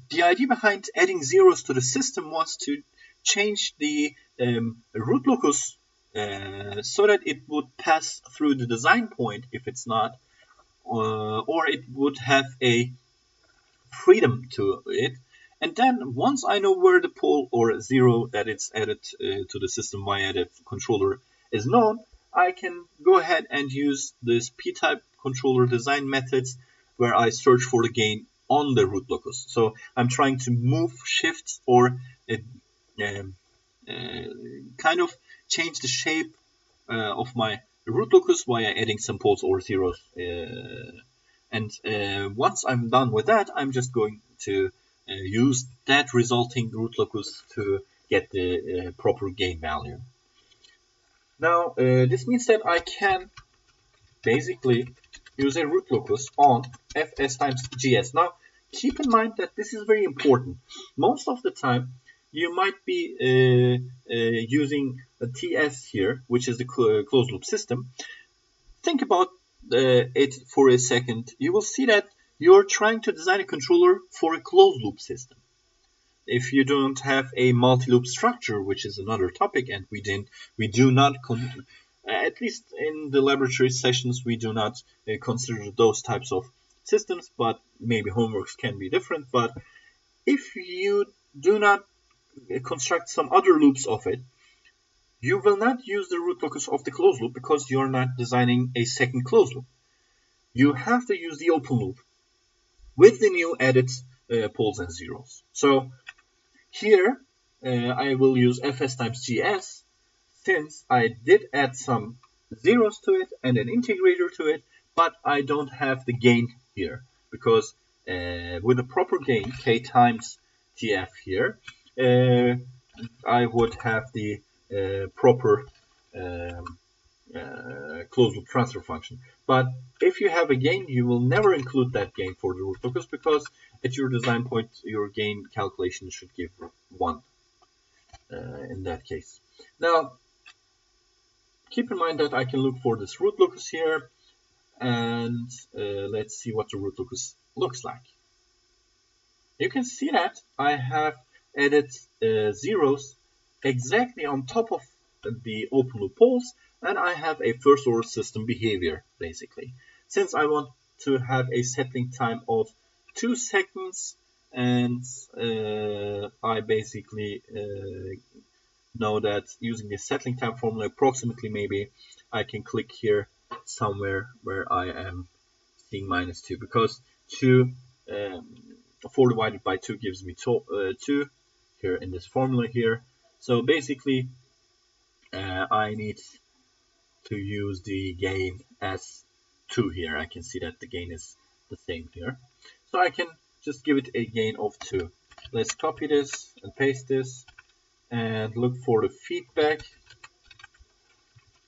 the idea behind adding zeros to the system was to change the root locus so that it would pass through the design point if it's not, or it would have a freedom to it. And then once I know where the pole or zero that it's added to the system via the controller is known, I can go ahead and use this p-type controller design methods where I search for the gain on the root locus. So I'm trying to move, shift, or kind of change the shape of my root locus via adding some poles or zeros. And once I'm done with that, I'm just going to use that resulting root locus to get the proper gain value. Now, this means that I can basically use a root locus on fs times gs. Now, keep in mind that this is very important. Most of the time, you might be using a TS here, which is the closed loop system. Think about it for a second. You will see that you're trying to design a controller for a closed loop system. If you don't have a multi-loop structure, which is another topic, and we do not, at least in the laboratory sessions, we do not consider those types of systems, but maybe homeworks can be different. But if you do not construct some other loops of it, you will not use the root locus of the closed loop because you're not designing a second closed loop. You have to use the open loop with the new added poles and zeros. So here I will use fs times gs since I did add some zeros to it and an integrator to it, but I don't have the gain here because with a proper gain k times tf here, I would have the proper closed loop transfer function. But if you have a gain, you will never include that gain for the root locus because at your design point, your gain calculation should give 1 in that case. Now, keep in mind that I can look for this root locus here, and let's see what the root locus looks like. You can see that I have added zeros exactly on top of the open loop poles, and I have a first order system behavior basically. Since I want to have a settling time of 2 seconds, and I basically know that using the settling time formula approximately, maybe I can click here somewhere where I am seeing -2 because 4 divided by 2 gives me 2 here in this formula here. So basically I need to use the gain as 2 here. I can see that the gain is the same here. So I can just give it a gain of 2. Let's copy this and paste this and look for the feedback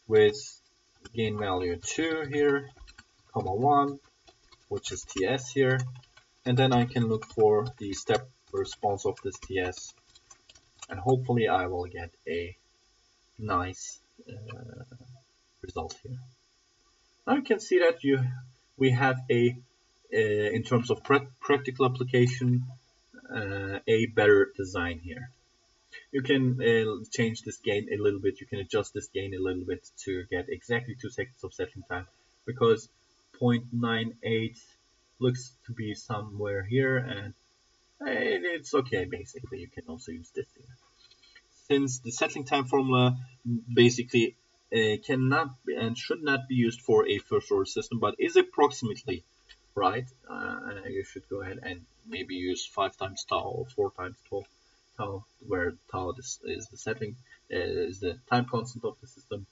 with gain value 2 here, comma 1, which is TS here. And then I can look for the step response of this TS, and hopefully I will get a nice result here. Now you can see that we have a in terms of practical application a better design here. You can change this gain a little bit. You can adjust this gain a little bit to get exactly 2 seconds of settling time, because 0.98 looks to be somewhere here, and it's okay basically. You can also use this here. Since the settling time formula basically cannot and should not be used for a first order system, but is approximately right, you should go ahead and maybe use 5 times tau or 4 times tau, where tau is the settling, is the time constant of the system.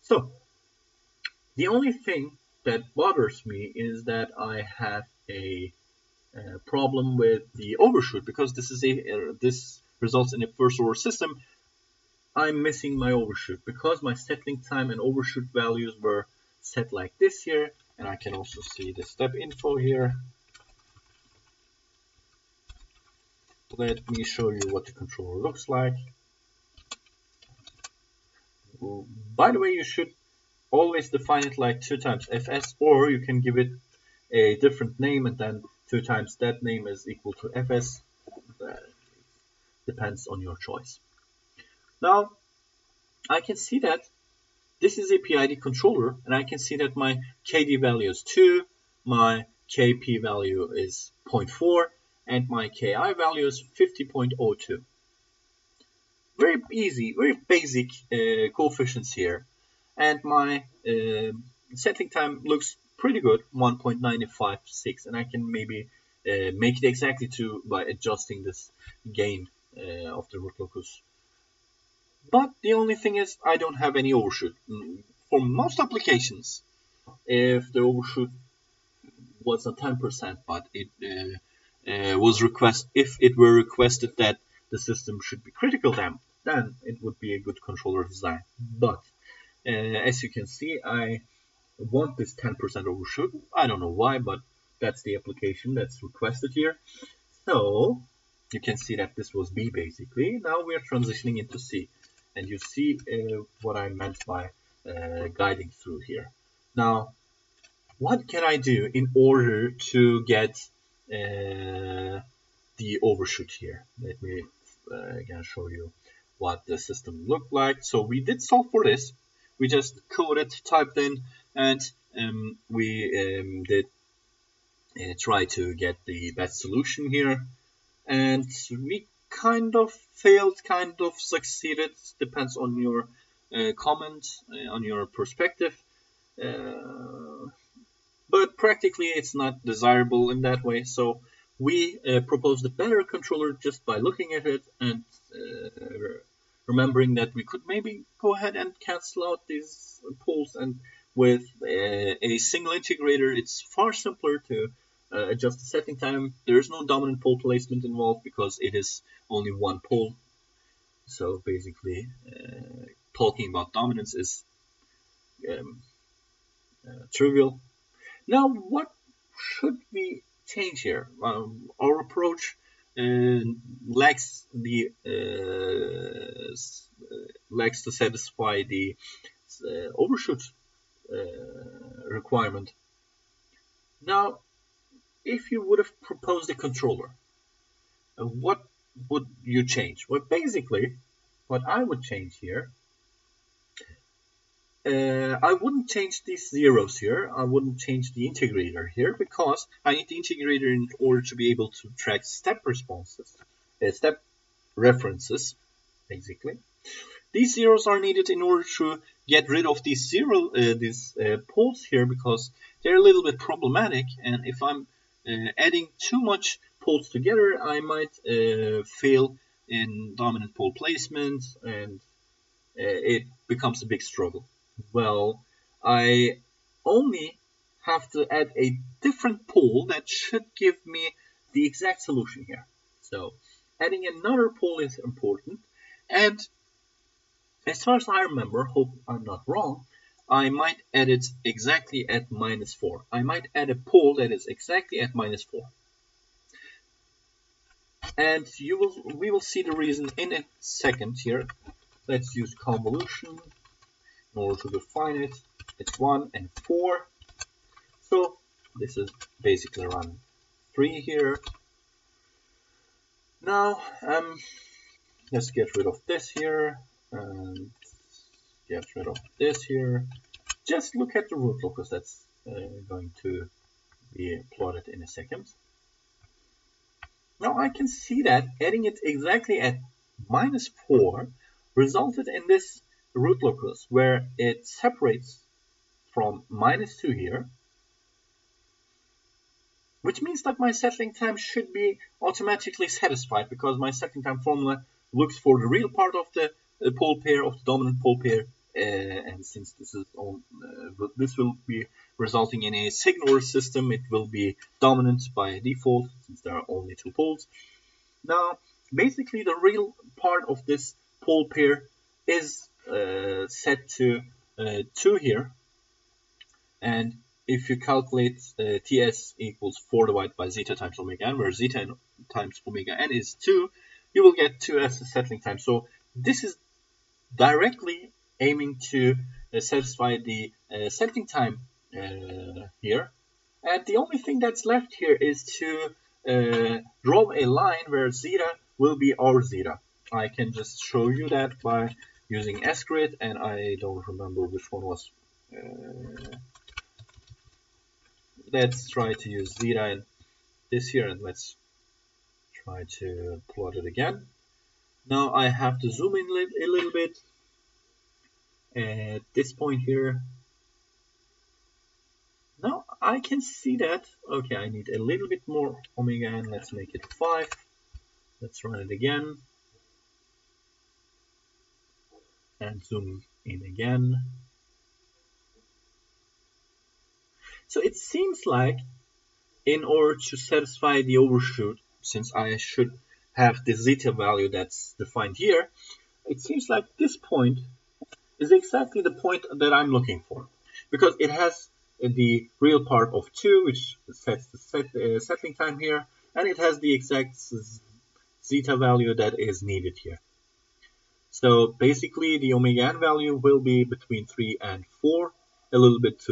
So the only thing that bothers me is that I have a problem with the overshoot, because this results in a first order system. I'm missing my overshoot because my settling time and overshoot values were set like this here, and I can also see the step info here. Let me show you what the controller looks like. By the way, you should always define it like 2 times fs, or you can give it a different name and then 2 times that name is equal to fs. Depends on your choice. Now I can see that this is a PID controller, and I can see that my KD value is 2, my KP value is 0.4, and my KI value is 50.02. Very easy, very basic coefficients here. And my settling time looks pretty good, 1.956, and I can maybe make it exactly by adjusting this gain of the root locus. But the only thing is I don't have any overshoot. For most applications, if the overshoot was not 10%, but it if it were requested that the system should be critical damped, then it would be a good controller design. But as you can see, I want this 10% overshoot. I don't know why, but that's the application that's requested here. So you can see that this was B basically. Now we are transitioning into C, and you see what I meant by guiding through here. Now, what can I do in order to get the overshoot here? Let me again show you what the system looked like. So we did solve for this. We just coded, typed in, and we did try to get the best solution here. And we kind of failed, kind of succeeded. Depends on your comment, on your perspective. But practically it's not desirable in that way. So we proposed a better controller just by looking at it and remembering that we could maybe go ahead and cancel out these poles, and with a single integrator it's far simpler to adjust the setting time. There's no dominant pole placement involved because it is only one pole. So basically talking about dominance is trivial. Now what should we change here? Our approach lacks to satisfy the overshoot requirement. Now, if you would have proposed a controller, what would you change? Well, basically, what I would change here, I wouldn't change these zeros here. I wouldn't change the integrator here because I need the integrator in order to be able to track step responses, step references, basically. These zeros are needed in order to get rid of these poles here because they're a little bit problematic, and if I'm adding too much poles together, I might fail in dominant pole placement, and it becomes a big struggle. Well, I only have to add a different pole that should give me the exact solution here. So adding another pole is important, and as far as I remember, hope I'm not wrong, I might add it exactly at -4. I might add a pole that is exactly at -4. And we will see the reason in a second here. Let's use convolution in order to define it. It's 1 and 4. So this is basically around 3 here. Now let's get rid of this here and get rid of this here. Just look at the root locus that's going to be plotted in a second. Now I can see that adding it exactly at -4 resulted in this root locus where it separates from -2 here, which means that my settling time should be automatically satisfied because my settling time formula looks for the real part of the pole pair, of the dominant pole pair, and since this is this will be resulting in a signal system, it will be dominant by default since there are only 2 poles. Now, basically, the real part of this pole pair is set to 2 here, and if you calculate TS equals 4 divided by zeta times omega n, where zeta n times omega n is 2, you will get 2 as the settling time. So this is directly aiming to satisfy the settling time here, And the only thing that's left here is to draw a line where zeta will be our zeta. I can just show you that by using S-grid, and I don't remember which one was. Let's try to use zeta in this here, and let's try to plot it again. Now I have to zoom in a little bit. At this point here, now I can see that. Okay, I need a little bit more omega n. Let's make it 5. Let's run it again. And zoom in again. So it seems like in order to satisfy the overshoot, since I should have the zeta value that's defined here, it seems like this point is exactly the point that I'm looking for, because it has the real part of 2, which sets the settling time here, and it has the exact zeta value that is needed here. So basically the omega n value will be between 3 and 4, a little bit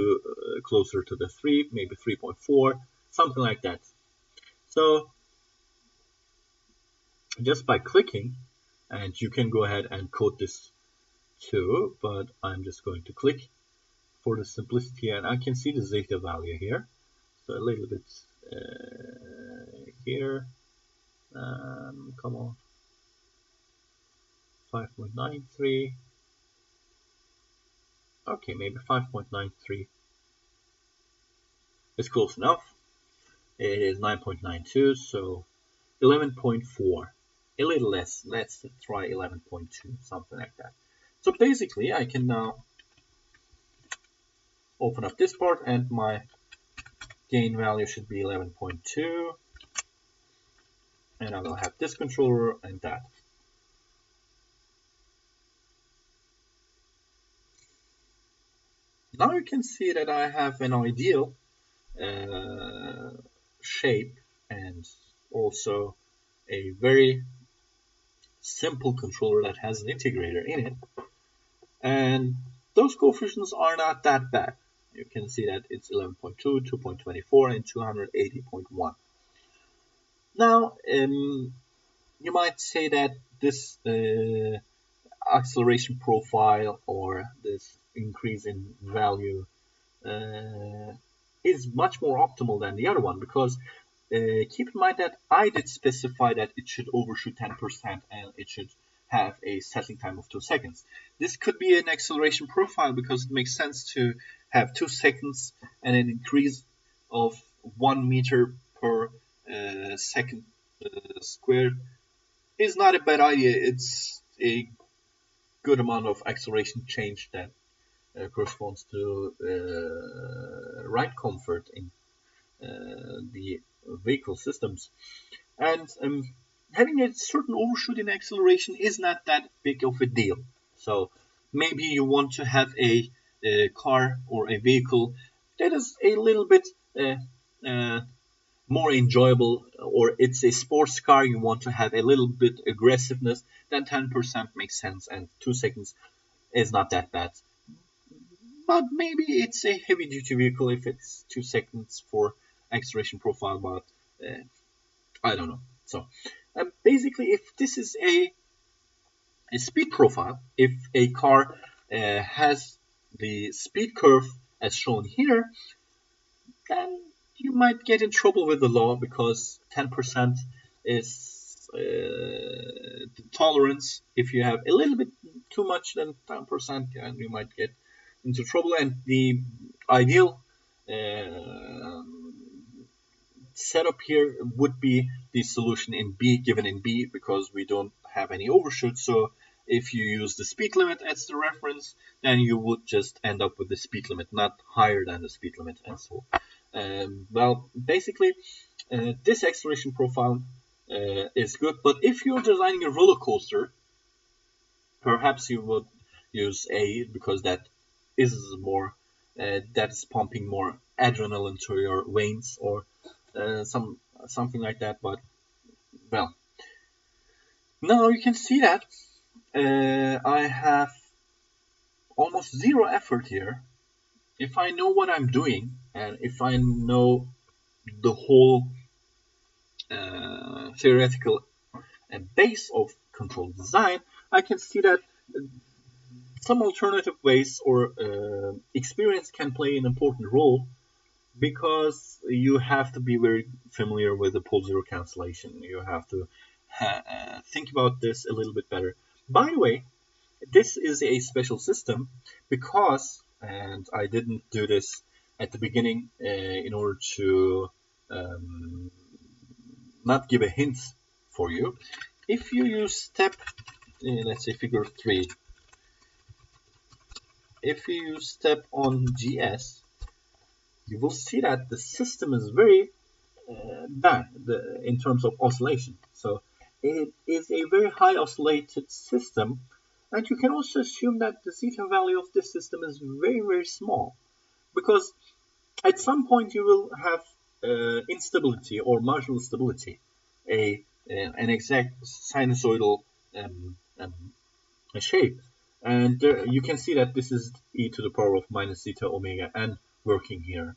closer to the 3, maybe 3.4, something like that. So just by clicking, and you can go ahead and code this too, but I'm just going to click for the simplicity, and I can see the zeta value here. So a little bit here. Come on. 5.93. Okay, maybe 5.93 is close enough. It is 9.92, so 11.4. A little less. Let's try 11.2, something like that. So basically, I can now open up this part, and my gain value should be 11.2. And I will have this controller and that. Now you can see that I have an ideal shape and also a very simple controller that has an integrator in it. And those coefficients are not that bad. You can see that it's 11.2, 2.24, and 280.1. Now, you might say that this acceleration profile or this increase in value is much more optimal than the other one, because keep in mind that I did specify that it should overshoot 10% and it should have a settling time of 2 seconds. This could be an acceleration profile because it makes sense to have 2 seconds and an increase of 1 meter per second squared is not a bad idea. It's a good amount of acceleration change that corresponds to ride comfort in the vehicle systems. And having a certain overshoot in acceleration is not that big of a deal. So maybe you want to have a car or a vehicle that is a little bit more enjoyable, or it's a sports car, you want to have a little bit aggressiveness, then 10% makes sense, and 2 seconds is not that bad. But maybe it's a heavy duty vehicle if it's 2 seconds for acceleration profile, but I don't know. So basically, if this is a speed profile, if a car has the speed curve as shown here, then you might get in trouble with the law, because 10% is the tolerance. If you have a little bit too much than 10%, you might get into trouble. And the ideal setup here would be the solution in B, given in B, because we don't have any overshoot. So if you use the speed limit as the reference, then you would just end up with the speed limit, not higher than the speed limit, and so on. Well, basically, this acceleration profile is good, but if you're designing a roller coaster, perhaps you would use A, because that is more, that's pumping more adrenaline to your veins, or something like that. But well, now you can see that I have almost zero effort here. If I know what I'm doing and if I know the whole theoretical base of control design, I can see that some alternative ways or experience can play an important role, because you have to be very familiar with the pole zero cancellation. You have to think about this a little bit better. By the way, this is a special system because, and I didn't do this at the beginning in order to not give a hint for you. If you use step, let's say figure 3, if you use step on GS, you will see that the system is very bad in terms of oscillation. So it is a very high oscillated system, and you can also assume that the zeta value of this system is very, very small, because at some point you will have instability or marginal stability, an exact sinusoidal shape. And you can see that this is e to the power of minus zeta omega n working here.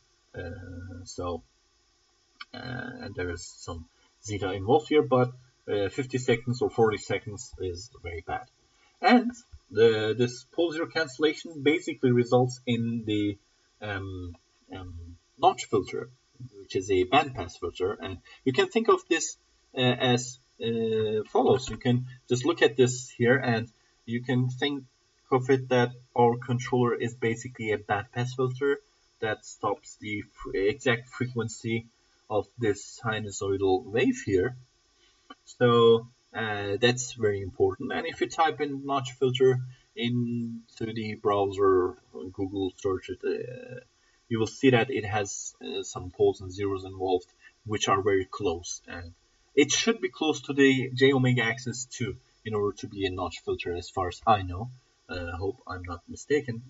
And there is some zeta involved here, but 50 seconds or 40 seconds is very bad. And this pole zero cancellation basically results in the notch filter, which is a bandpass filter. And you can think of this as follows. You can just look at this here, and you can think of it that our controller is basically a bandpass filter that stops the exact frequency of this sinusoidal wave here. So that's very important. And if you type in notch filter into the browser, Google search it, you will see that it has some poles and zeros involved, which are very close. And it should be close to the j omega axis too, in order to be a notch filter, as far as I know. Hope I'm not mistaken.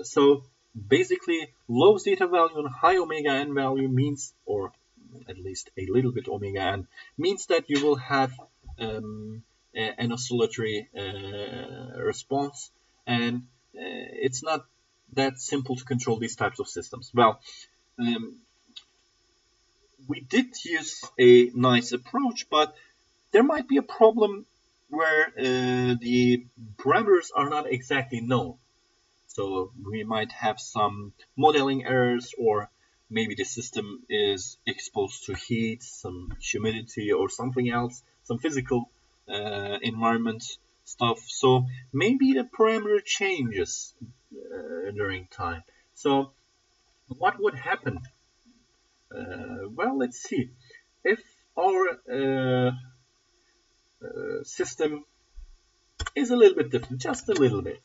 So basically, low zeta value and high omega n value means, or at least a little bit omega n, means that you will have an oscillatory response, and it's not that simple to control these types of systems. Well, we did use a nice approach, but there might be a problem where the parameters are not exactly known. So we might have some modeling errors, or maybe the system is exposed to heat, some humidity, or something else, some physical environment stuff. So maybe the parameter changes during time. So what would happen? Well, let's see. If our system is a little bit different, just a little bit.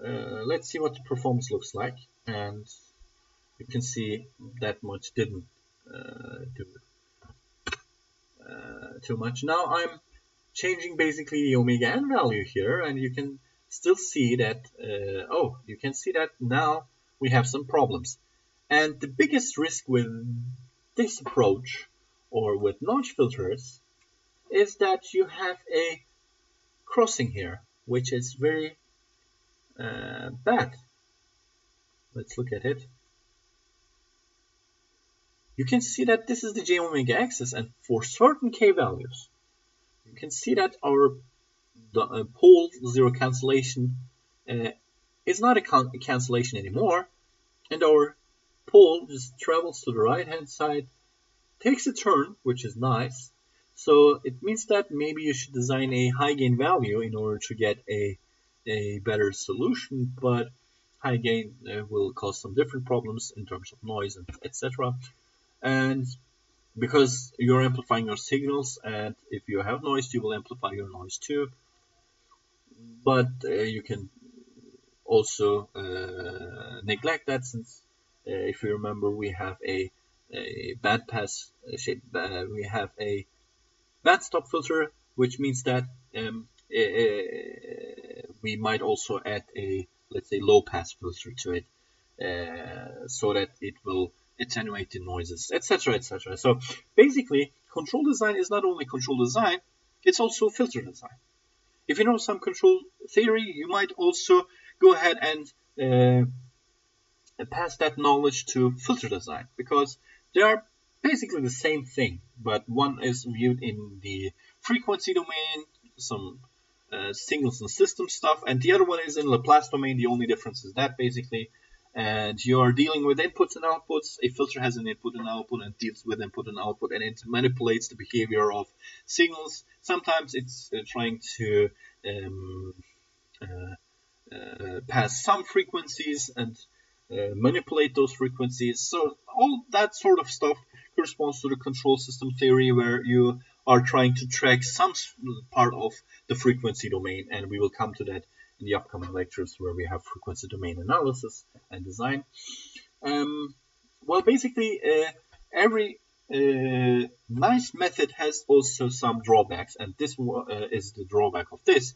Let's see what the performance looks like, and you can see that much didn't do too much. Now I'm changing basically the omega n value here, and you can still see that, you can see that now we have some problems. And the biggest risk with this approach, or with notch filters, is that you have a crossing here, which is very bad. Let's look at it. You can see that this is the j omega axis, and for certain k values, you can see that our pole zero cancellation is not a cancellation anymore, and our pole just travels to the right hand side, takes a turn, which is nice. So it means that maybe you should design a high gain value in order to get a better solution, but high gain will cause some different problems in terms of noise and etc. And because you're amplifying your signals, and if you have noise, you will amplify your noise too. But you can also neglect that, since if you remember, we have a bandpass shape, we have a bandstop filter, which means that we might also add a, let's say, low pass filter to it, so that it will attenuate the noises, etc., etc. So basically, control design is not only control design, it's also filter design. If you know some control theory, you might also go ahead and pass that knowledge to filter design, because they are basically the same thing, but one is viewed in the frequency domain, some signals and system stuff, and the other one is in Laplace domain. The only difference is that basically, and you are dealing with inputs and outputs. A filter has an input and output and deals with input and output, and it manipulates the behavior of signals. Sometimes it's trying to pass some frequencies and manipulate those frequencies. So all that sort of stuff corresponds to the control system theory, where you are trying to track some part of the frequency domain, and we will come to that in the upcoming lectures where we have frequency domain analysis and design. Well, basically, every nice method has also some drawbacks, and this is the drawback of this.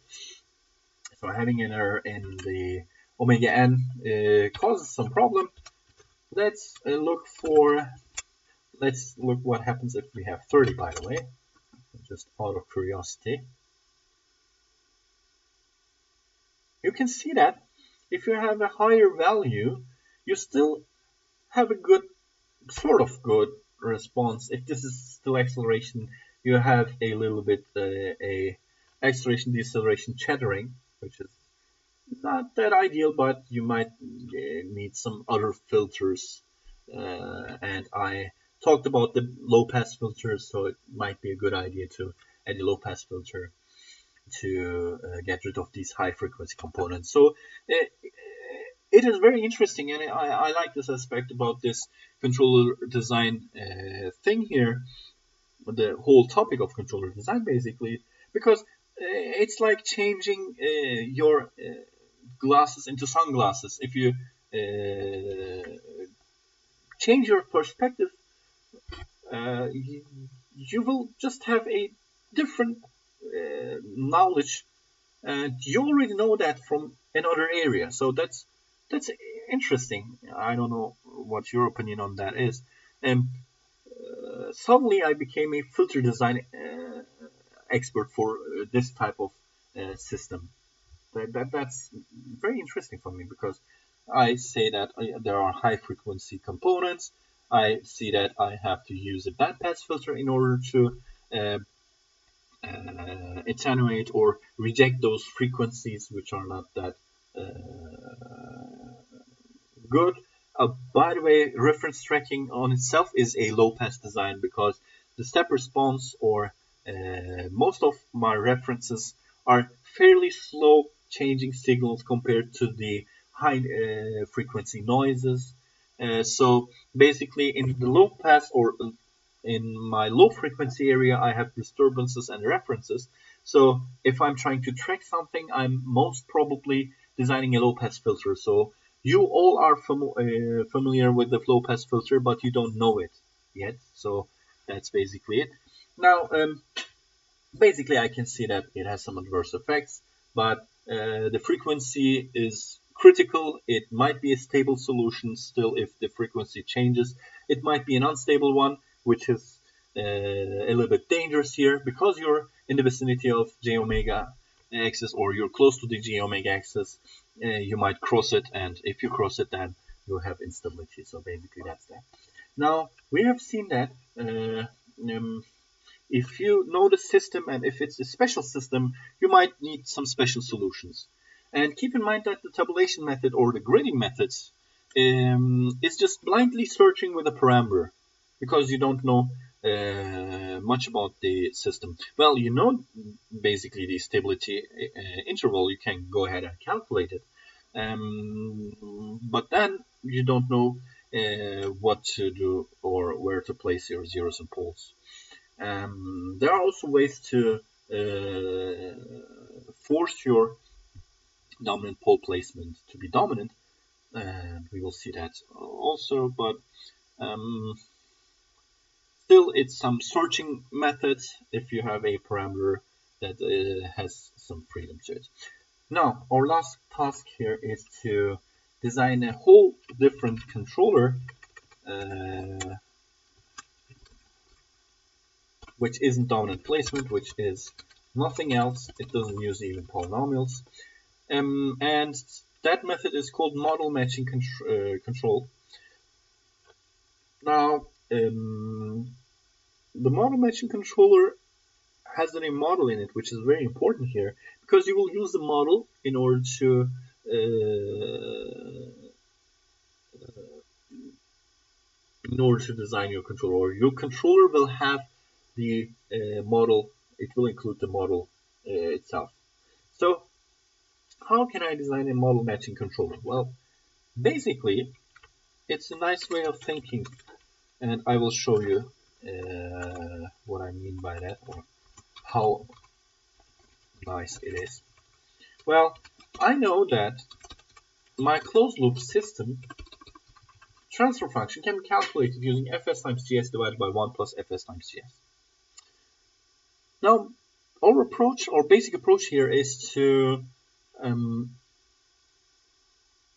So having an error in the omega n causes some problem. Let's look what happens if we have 30, by the way, just out of curiosity. You can see that if you have a higher value, you still have a good, sort of good response. If this is still acceleration, you have a little bit a acceleration deceleration chattering, which is not that ideal, but you might need some other filters. And I talked about the low pass filters, so it might be a good idea to add a low pass filter to get rid of these high frequency components. So it is very interesting, and I like this aspect about this controller design thing here, the whole topic of controller design basically, because it's like changing your glasses into sunglasses. If you change your perspective, you will just have a different knowledge, and you already know that from another area. So that's interesting. I don't know what your opinion on that is. And suddenly I became a filter design expert for this type of system. That's very interesting for me, because I say that there are high frequency components. I see that I have to use a bandpass filter in order to attenuate or reject those frequencies which are not that good. By the way, reference tracking on itself is a low pass design, because the step response or most of my references are fairly slow changing signals compared to the high frequency noises. So basically in the low pass or in my low frequency area, I have disturbances and references. So if I'm trying to track something, I'm most probably designing a low pass filter. So you all are familiar with the low pass filter, but you don't know it yet. So that's basically it. Now, basically I can see that it has some adverse effects, but the frequency is critical. It might be a stable solution still if the frequency changes. It might be an unstable one, which is a little bit dangerous here, because you're in the vicinity of j omega axis, or you're close to the j omega axis. You might cross it, and if you cross it, then you have instability. So basically that's that. Now we have seen that if you know the system, and if it's a special system, you might need some special solutions. And keep in mind that the tabulation method or the gridding methods is just blindly searching with a parameter, because you don't know much about the system. Well, you know basically the stability interval. You can go ahead and calculate it, but then you don't know what to do or where to place your zeros and poles. There are also ways to force your dominant pole placement to be dominant, and we will see that also, but still it's some searching methods if you have a parameter that has some freedom to it. Now our last task here is to design a whole different controller which isn't dominant placement, which is nothing else. It doesn't use even polynomials. And that method is called model matching control. Now, the model matching controller has the name model in it, which is very important here, because you will use the model in order to design your controller, or your controller will have the model. It will include the model itself. So how can I design a model matching controller? Well, basically it's a nice way of thinking, and I will show you what I mean by that, or how nice it is. Well, I know that my closed loop system transfer function can be calculated using fs times gs divided by 1 plus fs times gs. Now, our basic approach here is to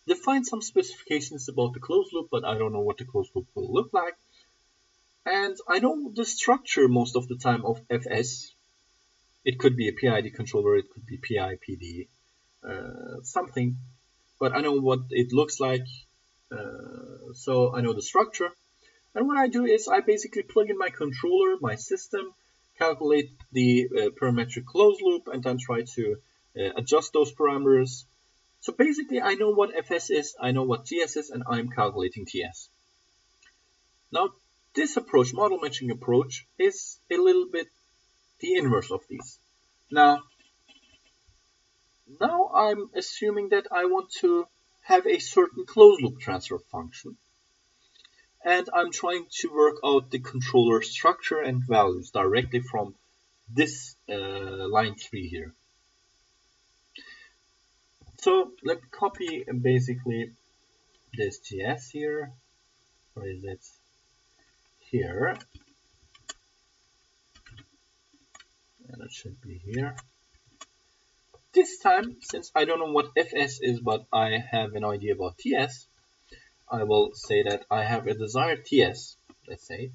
define some specifications about the closed loop, but I don't know what the closed loop will look like. And I know the structure most of the time of fs. It could be a PID controller, it could be PIPD, something, but I know what it looks like, so I know the structure. And what I do is I basically plug in my controller, my system, calculate the parametric closed loop, and then try to adjust those parameters. So basically I know what fs is, I know what ts is, and I'm calculating ts. Now this approach, model matching approach, is a little bit the inverse of these. Now I'm assuming that I want to have a certain closed loop transfer function, and I'm trying to work out the controller structure and values directly from this line 3 here. So let me copy basically this ts here. Where is it? Here. And it should be here. This time, since I don't know what fs is, but I have an idea about ts, I will say that I have a desired ts, let's say.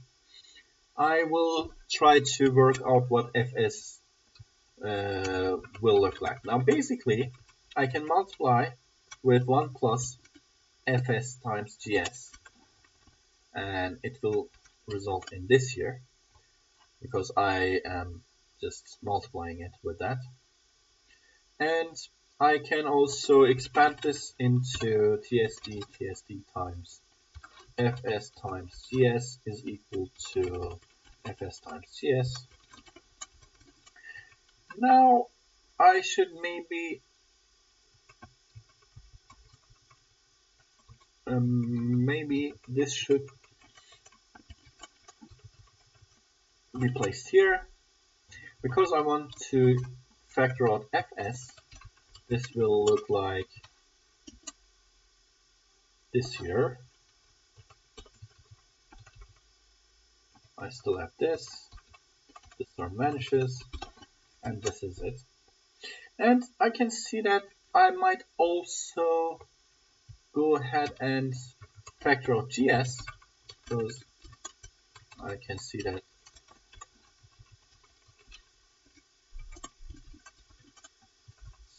I will try to work out what fs will look like. Now basically, I can multiply with 1 plus fs times gs, and it will result in this here, because I am just multiplying it with that. And I can also expand this into TSD times fs times gs is equal to fs times gs. Now I should maybe this should be placed here. Because I want to factor out fs, this will look like this here. I still have this term vanishes, and this is it. And I can see that I might also go ahead and factor out gs, because I can see that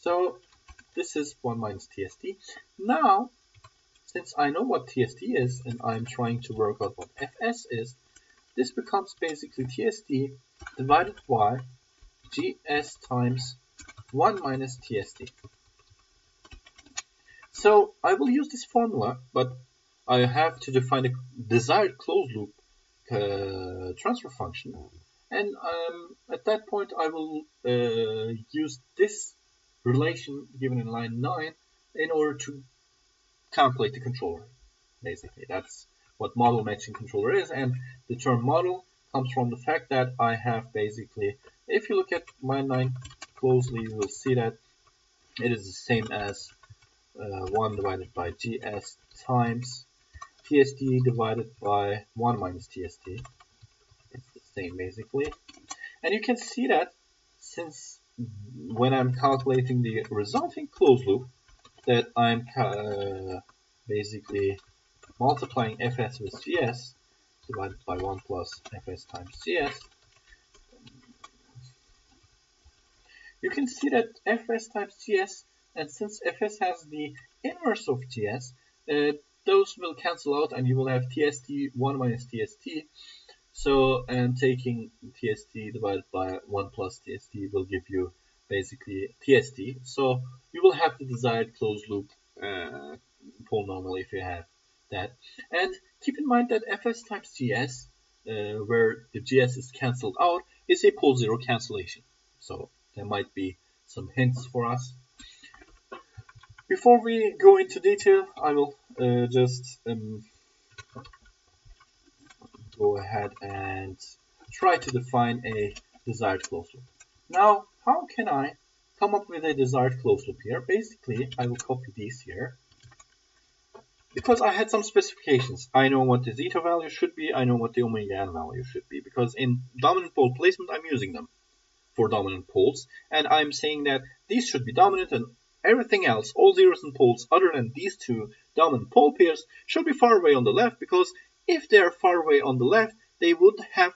so this is 1 minus TSD. Now, since I know what TSD is and I'm trying to work out what fs is, this becomes basically TSD divided by gs times 1 minus TSD. So I will use this formula, but I have to define a desired closed loop transfer function. And at that point, I will use this relation given in line 9 in order to calculate the controller. Basically, that's what model matching controller is, and the term model comes from the fact that I have basically, if you look at line 9 closely, you will see that it is the same as 1 divided by gs times TSD divided by 1 minus TSD. It's the same basically, and you can see that since when I'm calculating the resulting closed loop, that I'm basically multiplying fs with gs divided by 1 plus fs times gs. You can see that fs times gs, and since fs has the inverse of TS, those will cancel out and you will have TST 1 minus TST. So, and taking TST divided by 1 plus TST will give you basically TST. So you will have the desired closed loop polynomial if you have that. And keep in mind that Fs times Gs, where the Gs is cancelled out, is a pole zero cancellation. So there might be some hints for us. Before we go into detail, I will just go ahead and try to define a desired closed loop. Now, how can I come up with a desired closed loop here? Basically, I will copy these here. Because I had some specifications. I know what the zeta value should be, I know what the omega n value should be. Because in dominant pole placement, I'm using them for dominant poles. And I'm saying that these should be dominant and everything else, all zeros and poles other than these two dominant pole pairs, should be far away on the left, because if they are far away on the left, they would have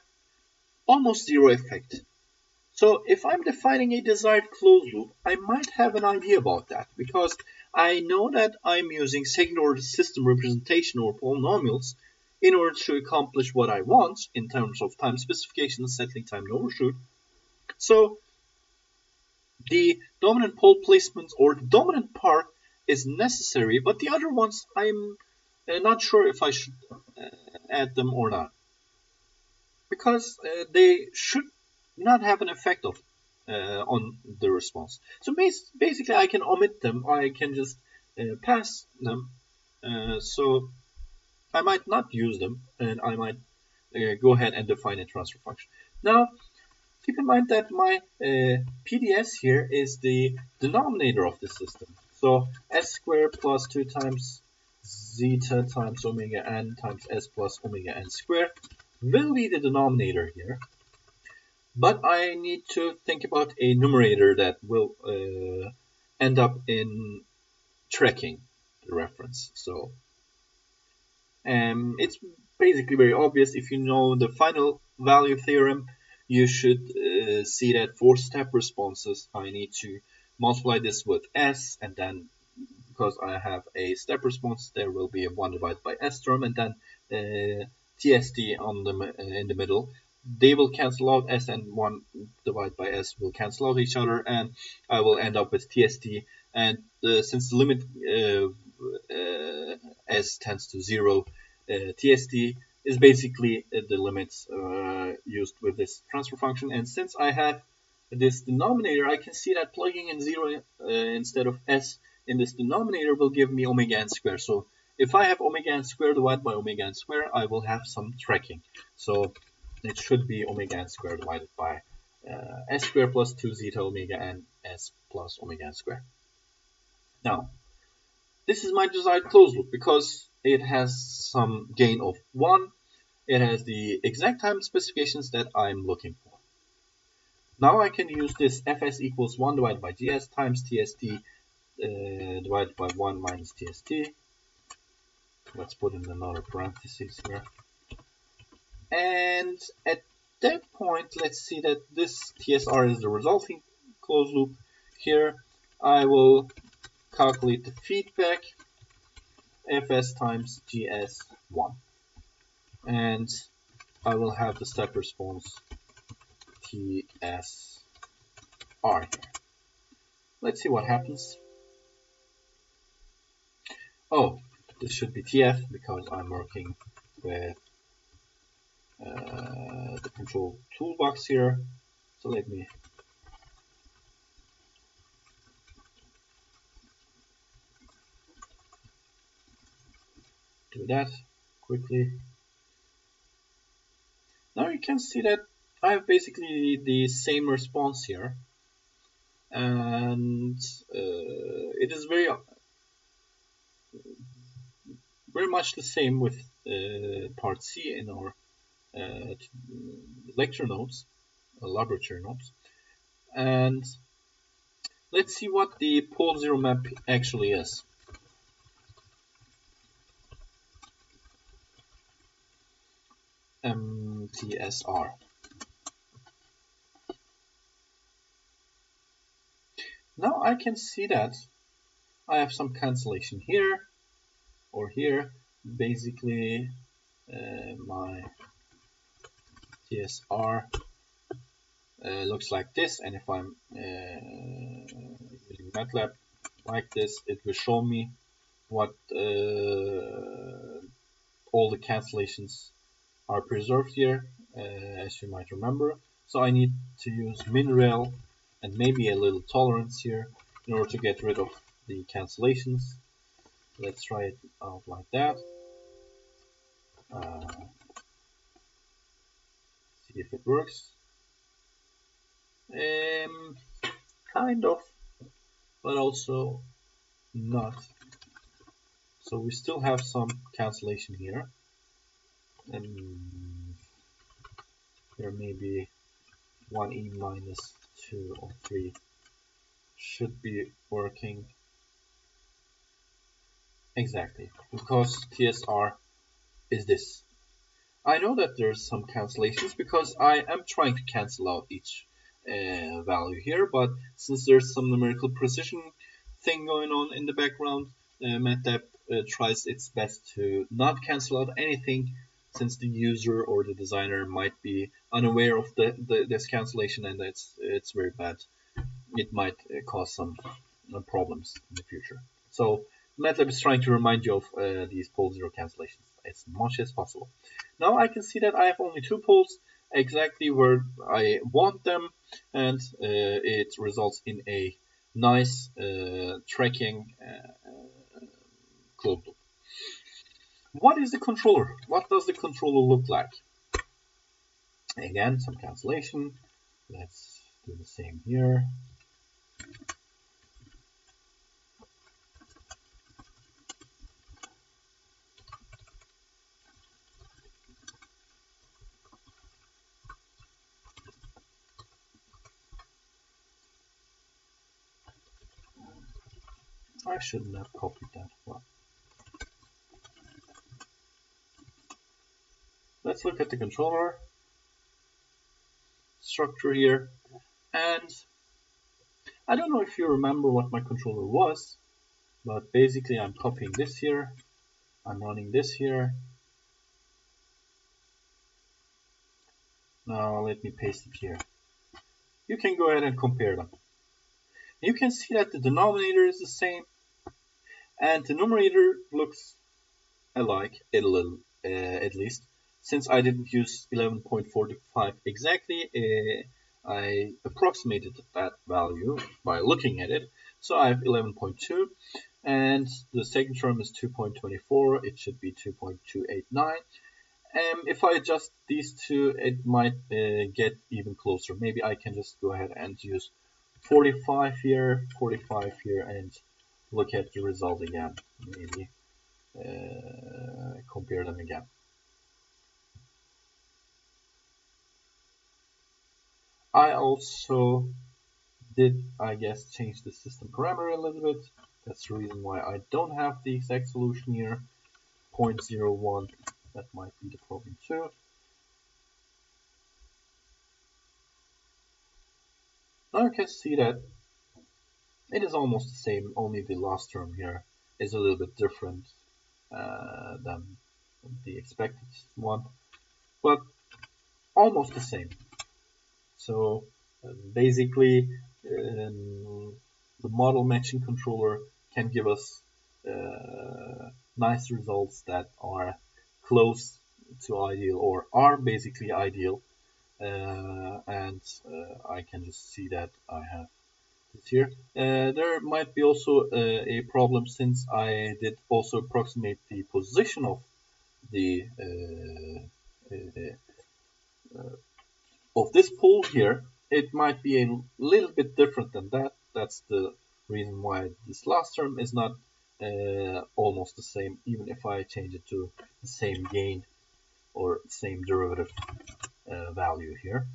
almost zero effect. So if I'm defining a desired closed loop, I might have an idea about that, because I know that I'm using second-order system representation or polynomials in order to accomplish what I want in terms of time specification and settling time and overshoot. So the dominant pole placement or the dominant part is necessary, but the other ones I'm not sure if I should add them or not, because they should not have an effect on the response. So basically I can omit them, or I can just pass them, so I might not use them, and I might go ahead and define a transfer function. Now keep in mind that my PDS here is the denominator of the system. So s squared plus 2 times zeta times omega n times s plus omega n squared will be the denominator here. But I need to think about a numerator that will end up in tracking the reference. So it's basically very obvious. If you know the final value theorem, you should see that for step responses, I need to multiply this with s, and then because I have a step response, there will be a 1 divided by s term, and then TST on in the middle. They will cancel out, s and 1 divided by s will cancel out each other, and I will end up with TST. And since the limit s tends to 0, TST is basically the limits used with this transfer function. And since I have this denominator, I can see that plugging in 0 instead of s in this denominator will give me omega n squared. So if I have omega n squared divided by omega n squared, I will have some tracking. So it should be omega n squared divided by s squared plus 2 zeta omega n s plus omega n squared. Now, this is my desired closed loop because it has some gain of 1. It has the exact time specifications that I'm looking for. Now I can use this Fs equals 1 divided by Gs times TST divided by 1 minus TST. Let's put in another parenthesis here. And at that point, let's see that this TSR is the resulting closed loop. Here I will calculate the feedback Fs times GS1. And I will have the step response TSR here. Let's see what happens. Oh, this should be TF because I'm working with the control toolbox here. So let me do that quickly. Now you can see that I have basically the same response here, and it is very much the same with part C in our lecture notes, laboratory notes. And let's see what the pole zero map actually is. TSR. Now I can see that I have some cancellation here or here. Basically, my TSR looks like this, and if I'm using MATLAB like this, it will show me what all the cancellations are preserved here, as you might remember. So I need to use minrel and maybe a little tolerance here in order to get rid of the cancellations. Let's try it out like that. See if it works. Kind of, but also not. So we still have some cancellation here, and there may be 1e minus 2 or 3 should be working exactly, because TSR is this. I know that there's some cancellations because I am trying to cancel out each value here, but since there's some numerical precision thing going on in the background, MATLAB tries its best to not cancel out anything, since the user or the designer might be unaware of this cancellation, and it's very bad. It might cause some problems in the future. So MATLAB is trying to remind you of these pole zero cancellations as much as possible. Now I can see that I have only 2 poles exactly where I want them, and it results in a nice tracking closed loop. What is the controller? What does the controller look like? Again, some cancellation. Let's do the same here. I shouldn't have copied that. Well, let's look at the controller structure here, and I don't know if you remember what my controller was, but basically I'm copying this here, I'm running this here. Now let me paste it here. You can go ahead and compare them. You can see that the denominator is the same, and the numerator looks alike a little, at least. Since I didn't use 11.45 exactly, I approximated that value by looking at it. So I have 11.2, and the second term is 2.24. It should be 2.289. If I adjust these two, it might get even closer. Maybe I can just go ahead and use 45 here, and look at the result again. Maybe compare them again. I also did, I guess, change the system parameter a little bit. That's the reason why I don't have the exact solution here. 0.01, that might be the problem too. Now you can see that it is almost the same, only the last term here is a little bit different than the expected one, but almost the same. So basically, the model matching controller can give us nice results that are close to ideal or are basically ideal, and I can just see that I have this here. There might be also a problem, since I did also approximate the position of the of this pole here. It might be a little bit different than that. That's the reason why this last term is not almost the same, even if I change it to the same gain or same derivative value here.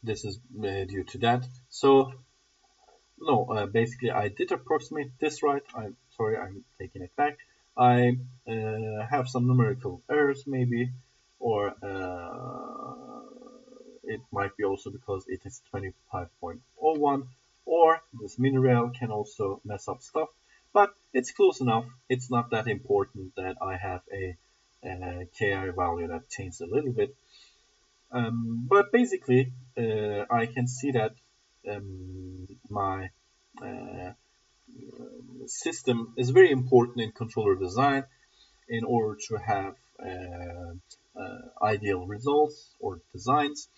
This is due to that. So no, basically I did approximate this right. I'm sorry, I'm taking it back. I have some numerical errors maybe, or it might be also because it is 25.01, or this mineral can also mess up stuff, but it's close enough. It's not that important that I have a ki value that changed a little bit. But basically, I can see that my system is very important in controller design in order to have ideal results or designs.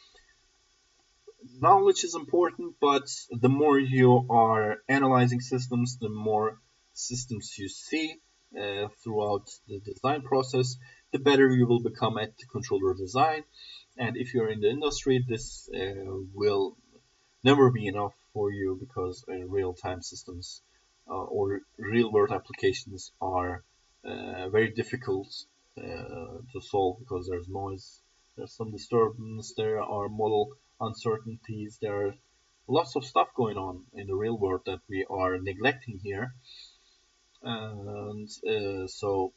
Knowledge is important, but the more you are analyzing systems, the more systems you see throughout the design process, the better you will become at controller design. And if you're in the industry, this will never be enough for you, because real-time systems or real-world applications are very difficult to solve, because there's noise, there's some disturbance, there are model uncertainties, there are lots of stuff going on in the real world that we are neglecting here. And so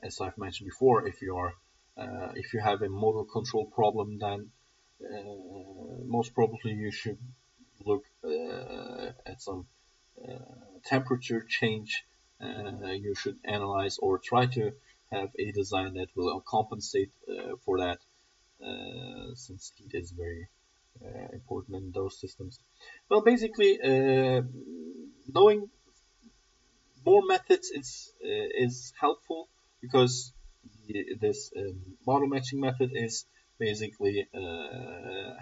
as I've mentioned before, if you have a motor control problem, then most probably you should look at some temperature change. You should analyze or try to have a design that will compensate for that, since heat is very important in those systems. Well, basically, knowing more methods is helpful, because this model matching method is basically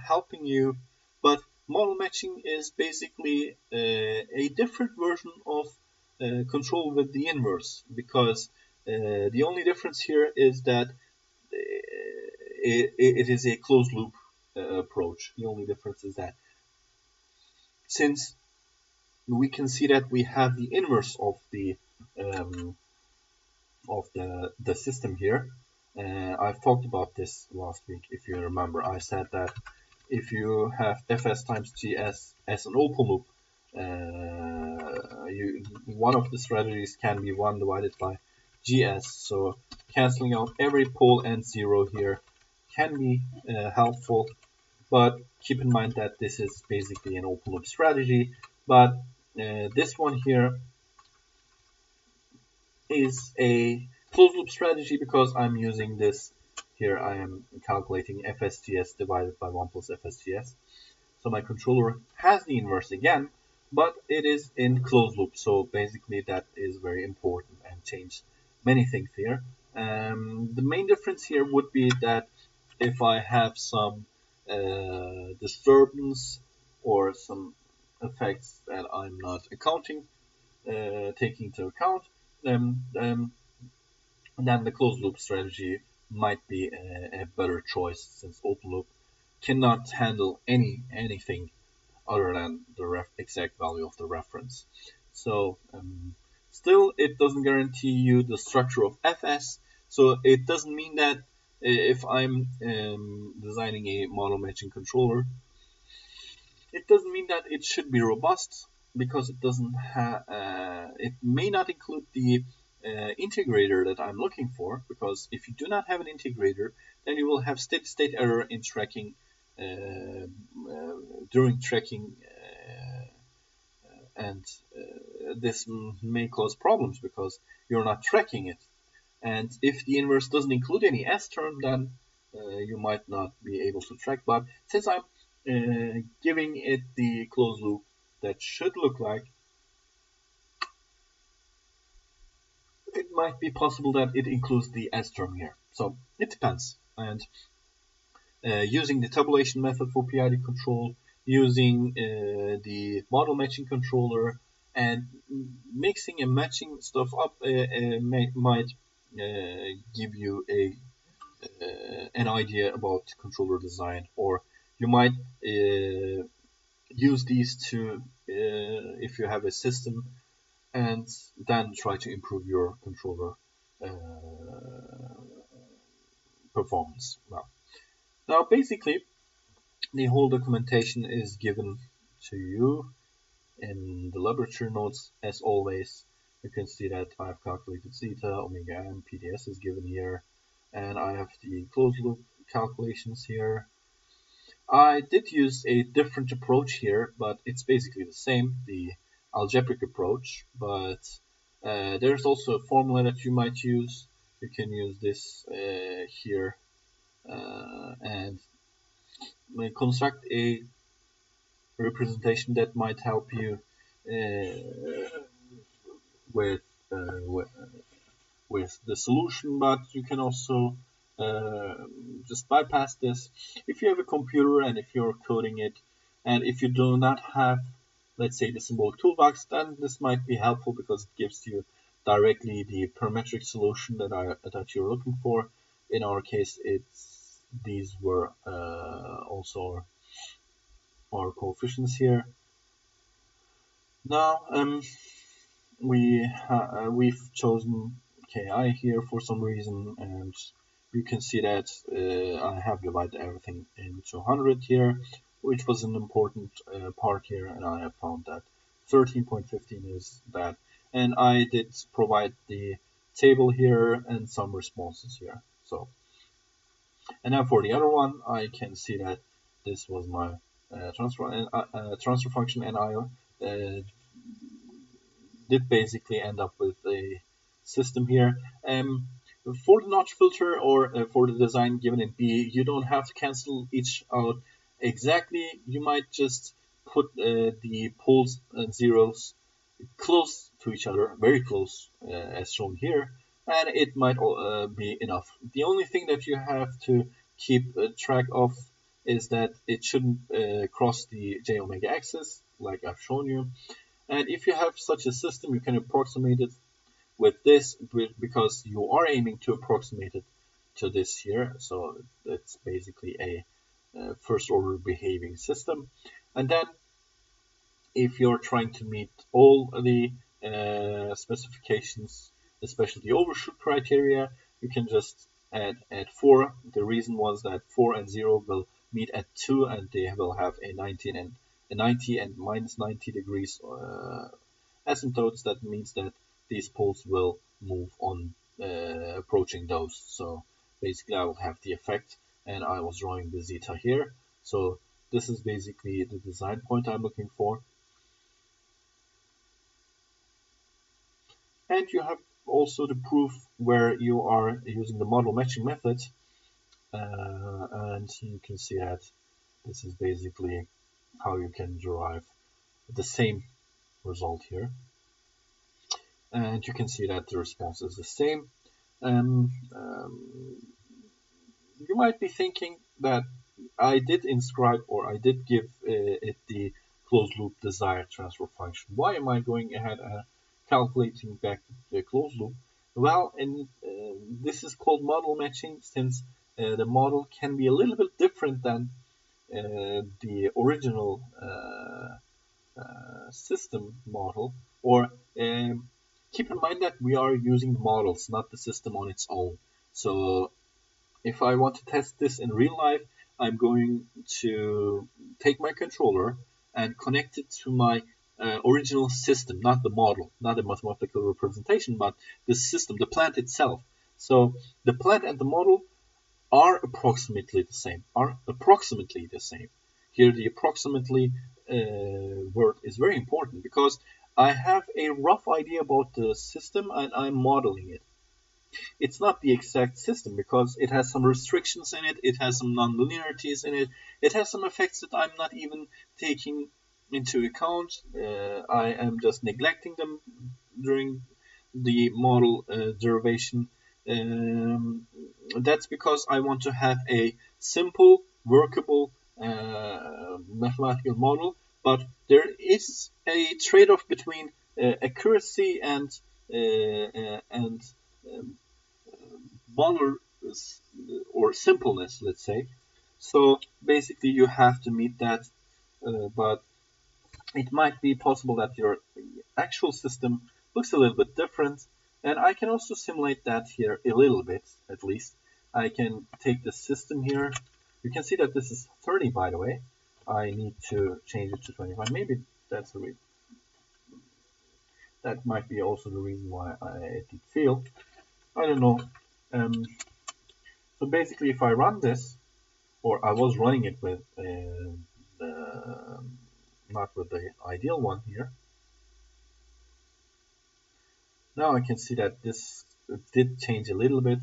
helping you. But model matching is basically a different version of control with the inverse, because the only difference here is that it is a closed loop approach. The only difference is that since we can see that we have the inverse of the system here. I've talked about this last week, if you remember. I said that if you have fs times gs as an open loop, one of the strategies can be 1 divided by gs. So canceling out every pole and 0 here can be helpful, but keep in mind that this is basically an open loop strategy. But this one here is a closed loop strategy, because I'm using this here. I am calculating fsgs divided by 1 plus fsgs. So my controller has the inverse again, but it is in closed loop. So basically that is very important and changes many things here. The main difference here would be that if I have some disturbance or some effects that I'm not taking into account, then the closed loop strategy might be a better choice, since open loop cannot handle anything other than the exact value of the reference. So still, it doesn't guarantee you the structure of fs. So it doesn't mean that if I'm designing a model matching controller, it doesn't mean that it should be robust, because it doesn't have. It may not include the integrator that I'm looking for, because if you do not have an integrator, then you will have steady-state error in tracking during tracking, and this may cause problems because you're not tracking it. And if the inverse doesn't include any S term, then you might not be able to track. But since I'm giving it the closed loop that should look like, it might be possible that it includes the S term here. So it depends. And using the tabulation method for PID control, using the model matching controller, and mixing and matching stuff up might give you an idea about controller design, or you might use these to if you have a system, and then try to improve your controller performance. Now basically the whole documentation is given to you in the laboratory notes. As always, you can see that I've calculated zeta, omega, and PDS is given here, and I have the closed loop calculations here. I did use a different approach here, but it's basically the same, the algebraic approach, but there's also a formula that you might use. You can use this here and construct a representation that might help you with the solution, but you can also just bypass this. If you have a computer and if you're coding it, and if you do not have, let's say, the symbolic toolbox, then this might be helpful because it gives you directly the parametric solution that you're looking for. In our case, these were also our coefficients here. Now we've chosen Ki here for some reason, and you can see that I have divided everything into 100 here, which was an important part here, and I have found that 13.15 is that. And I did provide the table here and some responses here. So, and now for the other one, I can see that this was my transfer function, and I did basically end up with a system here. For the notch filter or for the design given in B, you don't have to cancel each out exactly. You might just put the poles and zeros close to each other, very close, as shown here, and it might be enough. The only thing that you have to keep track of is that it shouldn't cross the j omega axis, like I've shown you. And if you have such a system, you can approximate it with this, because you are aiming to approximate it to this here. So it's basically a first order behaving system. And then if you're trying to meet all the specifications, especially the overshoot criteria, you can just add 4. The reason was that 4 and 0 will meet at 2, and they will have a 90 and minus 90 degrees asymptotes. That means that these poles will move on approaching those. So basically I will have the effect, and I was drawing the zeta here. So this is basically the design point I'm looking for. And you have also the proof where you are using the model matching method, and you can see that this is basically how you can derive the same result here. And you can see that the response is the same. You might be thinking that I did inscribe, or I did give it the closed loop desired transfer function. Why am I going ahead and calculating back the closed loop? Well, this is called model matching, since the model can be a little bit different than the original system model. Or keep in mind that we are using models, not the system on its own. So if I want to test this in real life, I'm going to take my controller and connect it to my original system, not the model, not a mathematical representation, but the system, the plant itself. So the plant and the model are approximately the same, Here the approximately word is very important, because I have a rough idea about the system and I'm modeling it. It's not the exact system because it has some restrictions in it, it has some nonlinearities in it, it has some effects that I'm not even taking into account. I am just neglecting them during the model derivation. That's because I want to have a simple, workable mathematical model, but there is a trade-off between accuracy and model or simpleness, let's say. So basically you have to meet that, but it might be possible that your actual system looks a little bit different, and I can also simulate that here a little bit, at least. I can take the system here. You can see that this is 30, by the way. I need to change it to 25. Maybe that's the reason. That might be also the reason why it did fail. I don't know. So basically, if I run this, or I was running it with not with the ideal one here. Now I can see that this did change a little bit.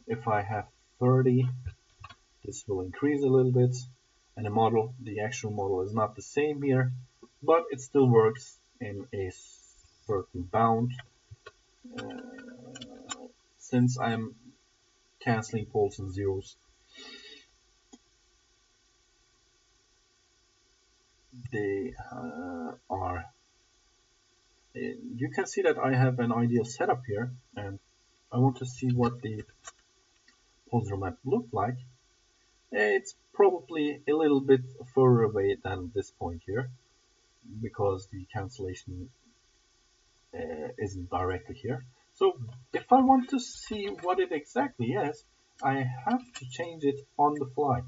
If I have 30, this will increase a little bit, and the actual model is not the same here, but it still works in a certain bound. Since I'm canceling poles and zeros, they are. You can see that I have an ideal setup here, and I want to see what the polynomial map looked like. It's probably a little bit further away than this point here, because the cancellation isn't directly here. So if I want to see what it exactly is, I have to change it on the fly.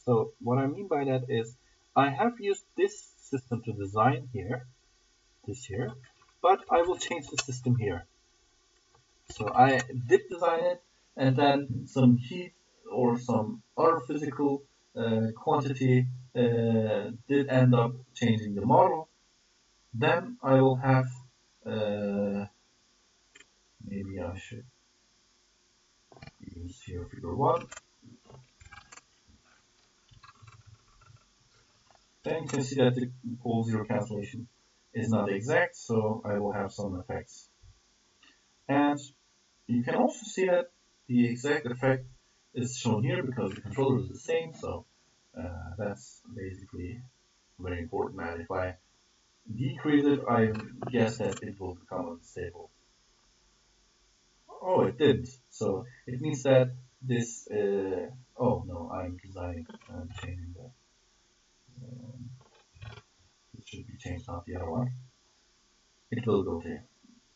So what I mean by that is I have used this system to design here, this here, but I will change the system here. So I did design it, and then some heat or some other physical quantity did end up changing the model. Then I will have, maybe I should use here figure 1. Then you can see that the pole zero cancellation is not exact, so I will have some effects. And you can also see that the exact effect is shown here because the controller is the same, so that's basically very important. And if I decrease it, I guess that it will become unstable. Oh, it didn't. So it means that this. Oh no, I'm changing that. It should be changed, not the other one. It will go to.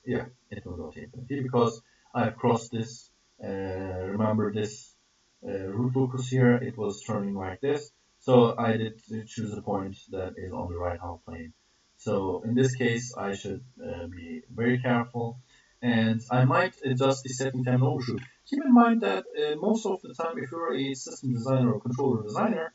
Yeah, it will go to infinity because I've crossed this. Remember this root locus here? It was turning like this. So I did choose a point that is on the right half plane. So in this case, I should be very careful, and I might adjust the setting time overshoot. Keep in mind that most of the time, if you're a system designer or controller designer,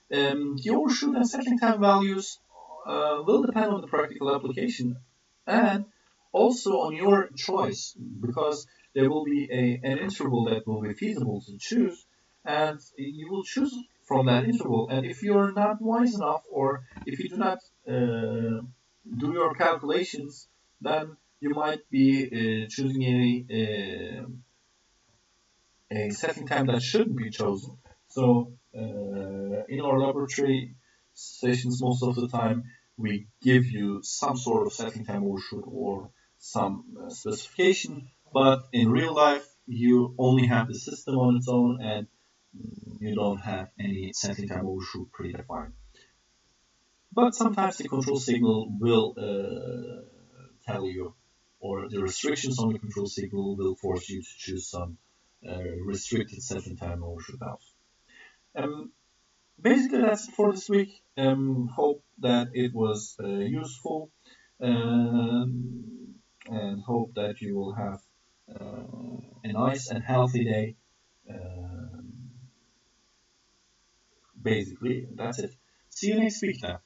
the overshoot and setting time values will depend on the practical application and also on your choice, because there will be an interval that will be feasible to choose, and you will choose from that interval. And if you're not wise enough, or if you do not do your calculations, then you might be choosing a setting time that shouldn't be chosen. So in our laboratory sessions, most of the time, we give you some sort of setting time overshoot or some specification, but in real life, you only have the system on its own, and you don't have any setting time overshoot predefined. But sometimes the control signal will tell you, or the restrictions on the control signal will force you to choose some restricted setting time overshoot values. Basically, that's it for this week. Hope that it was useful, and hope that you will have a nice and healthy day. Basically, that's it. See you next week then.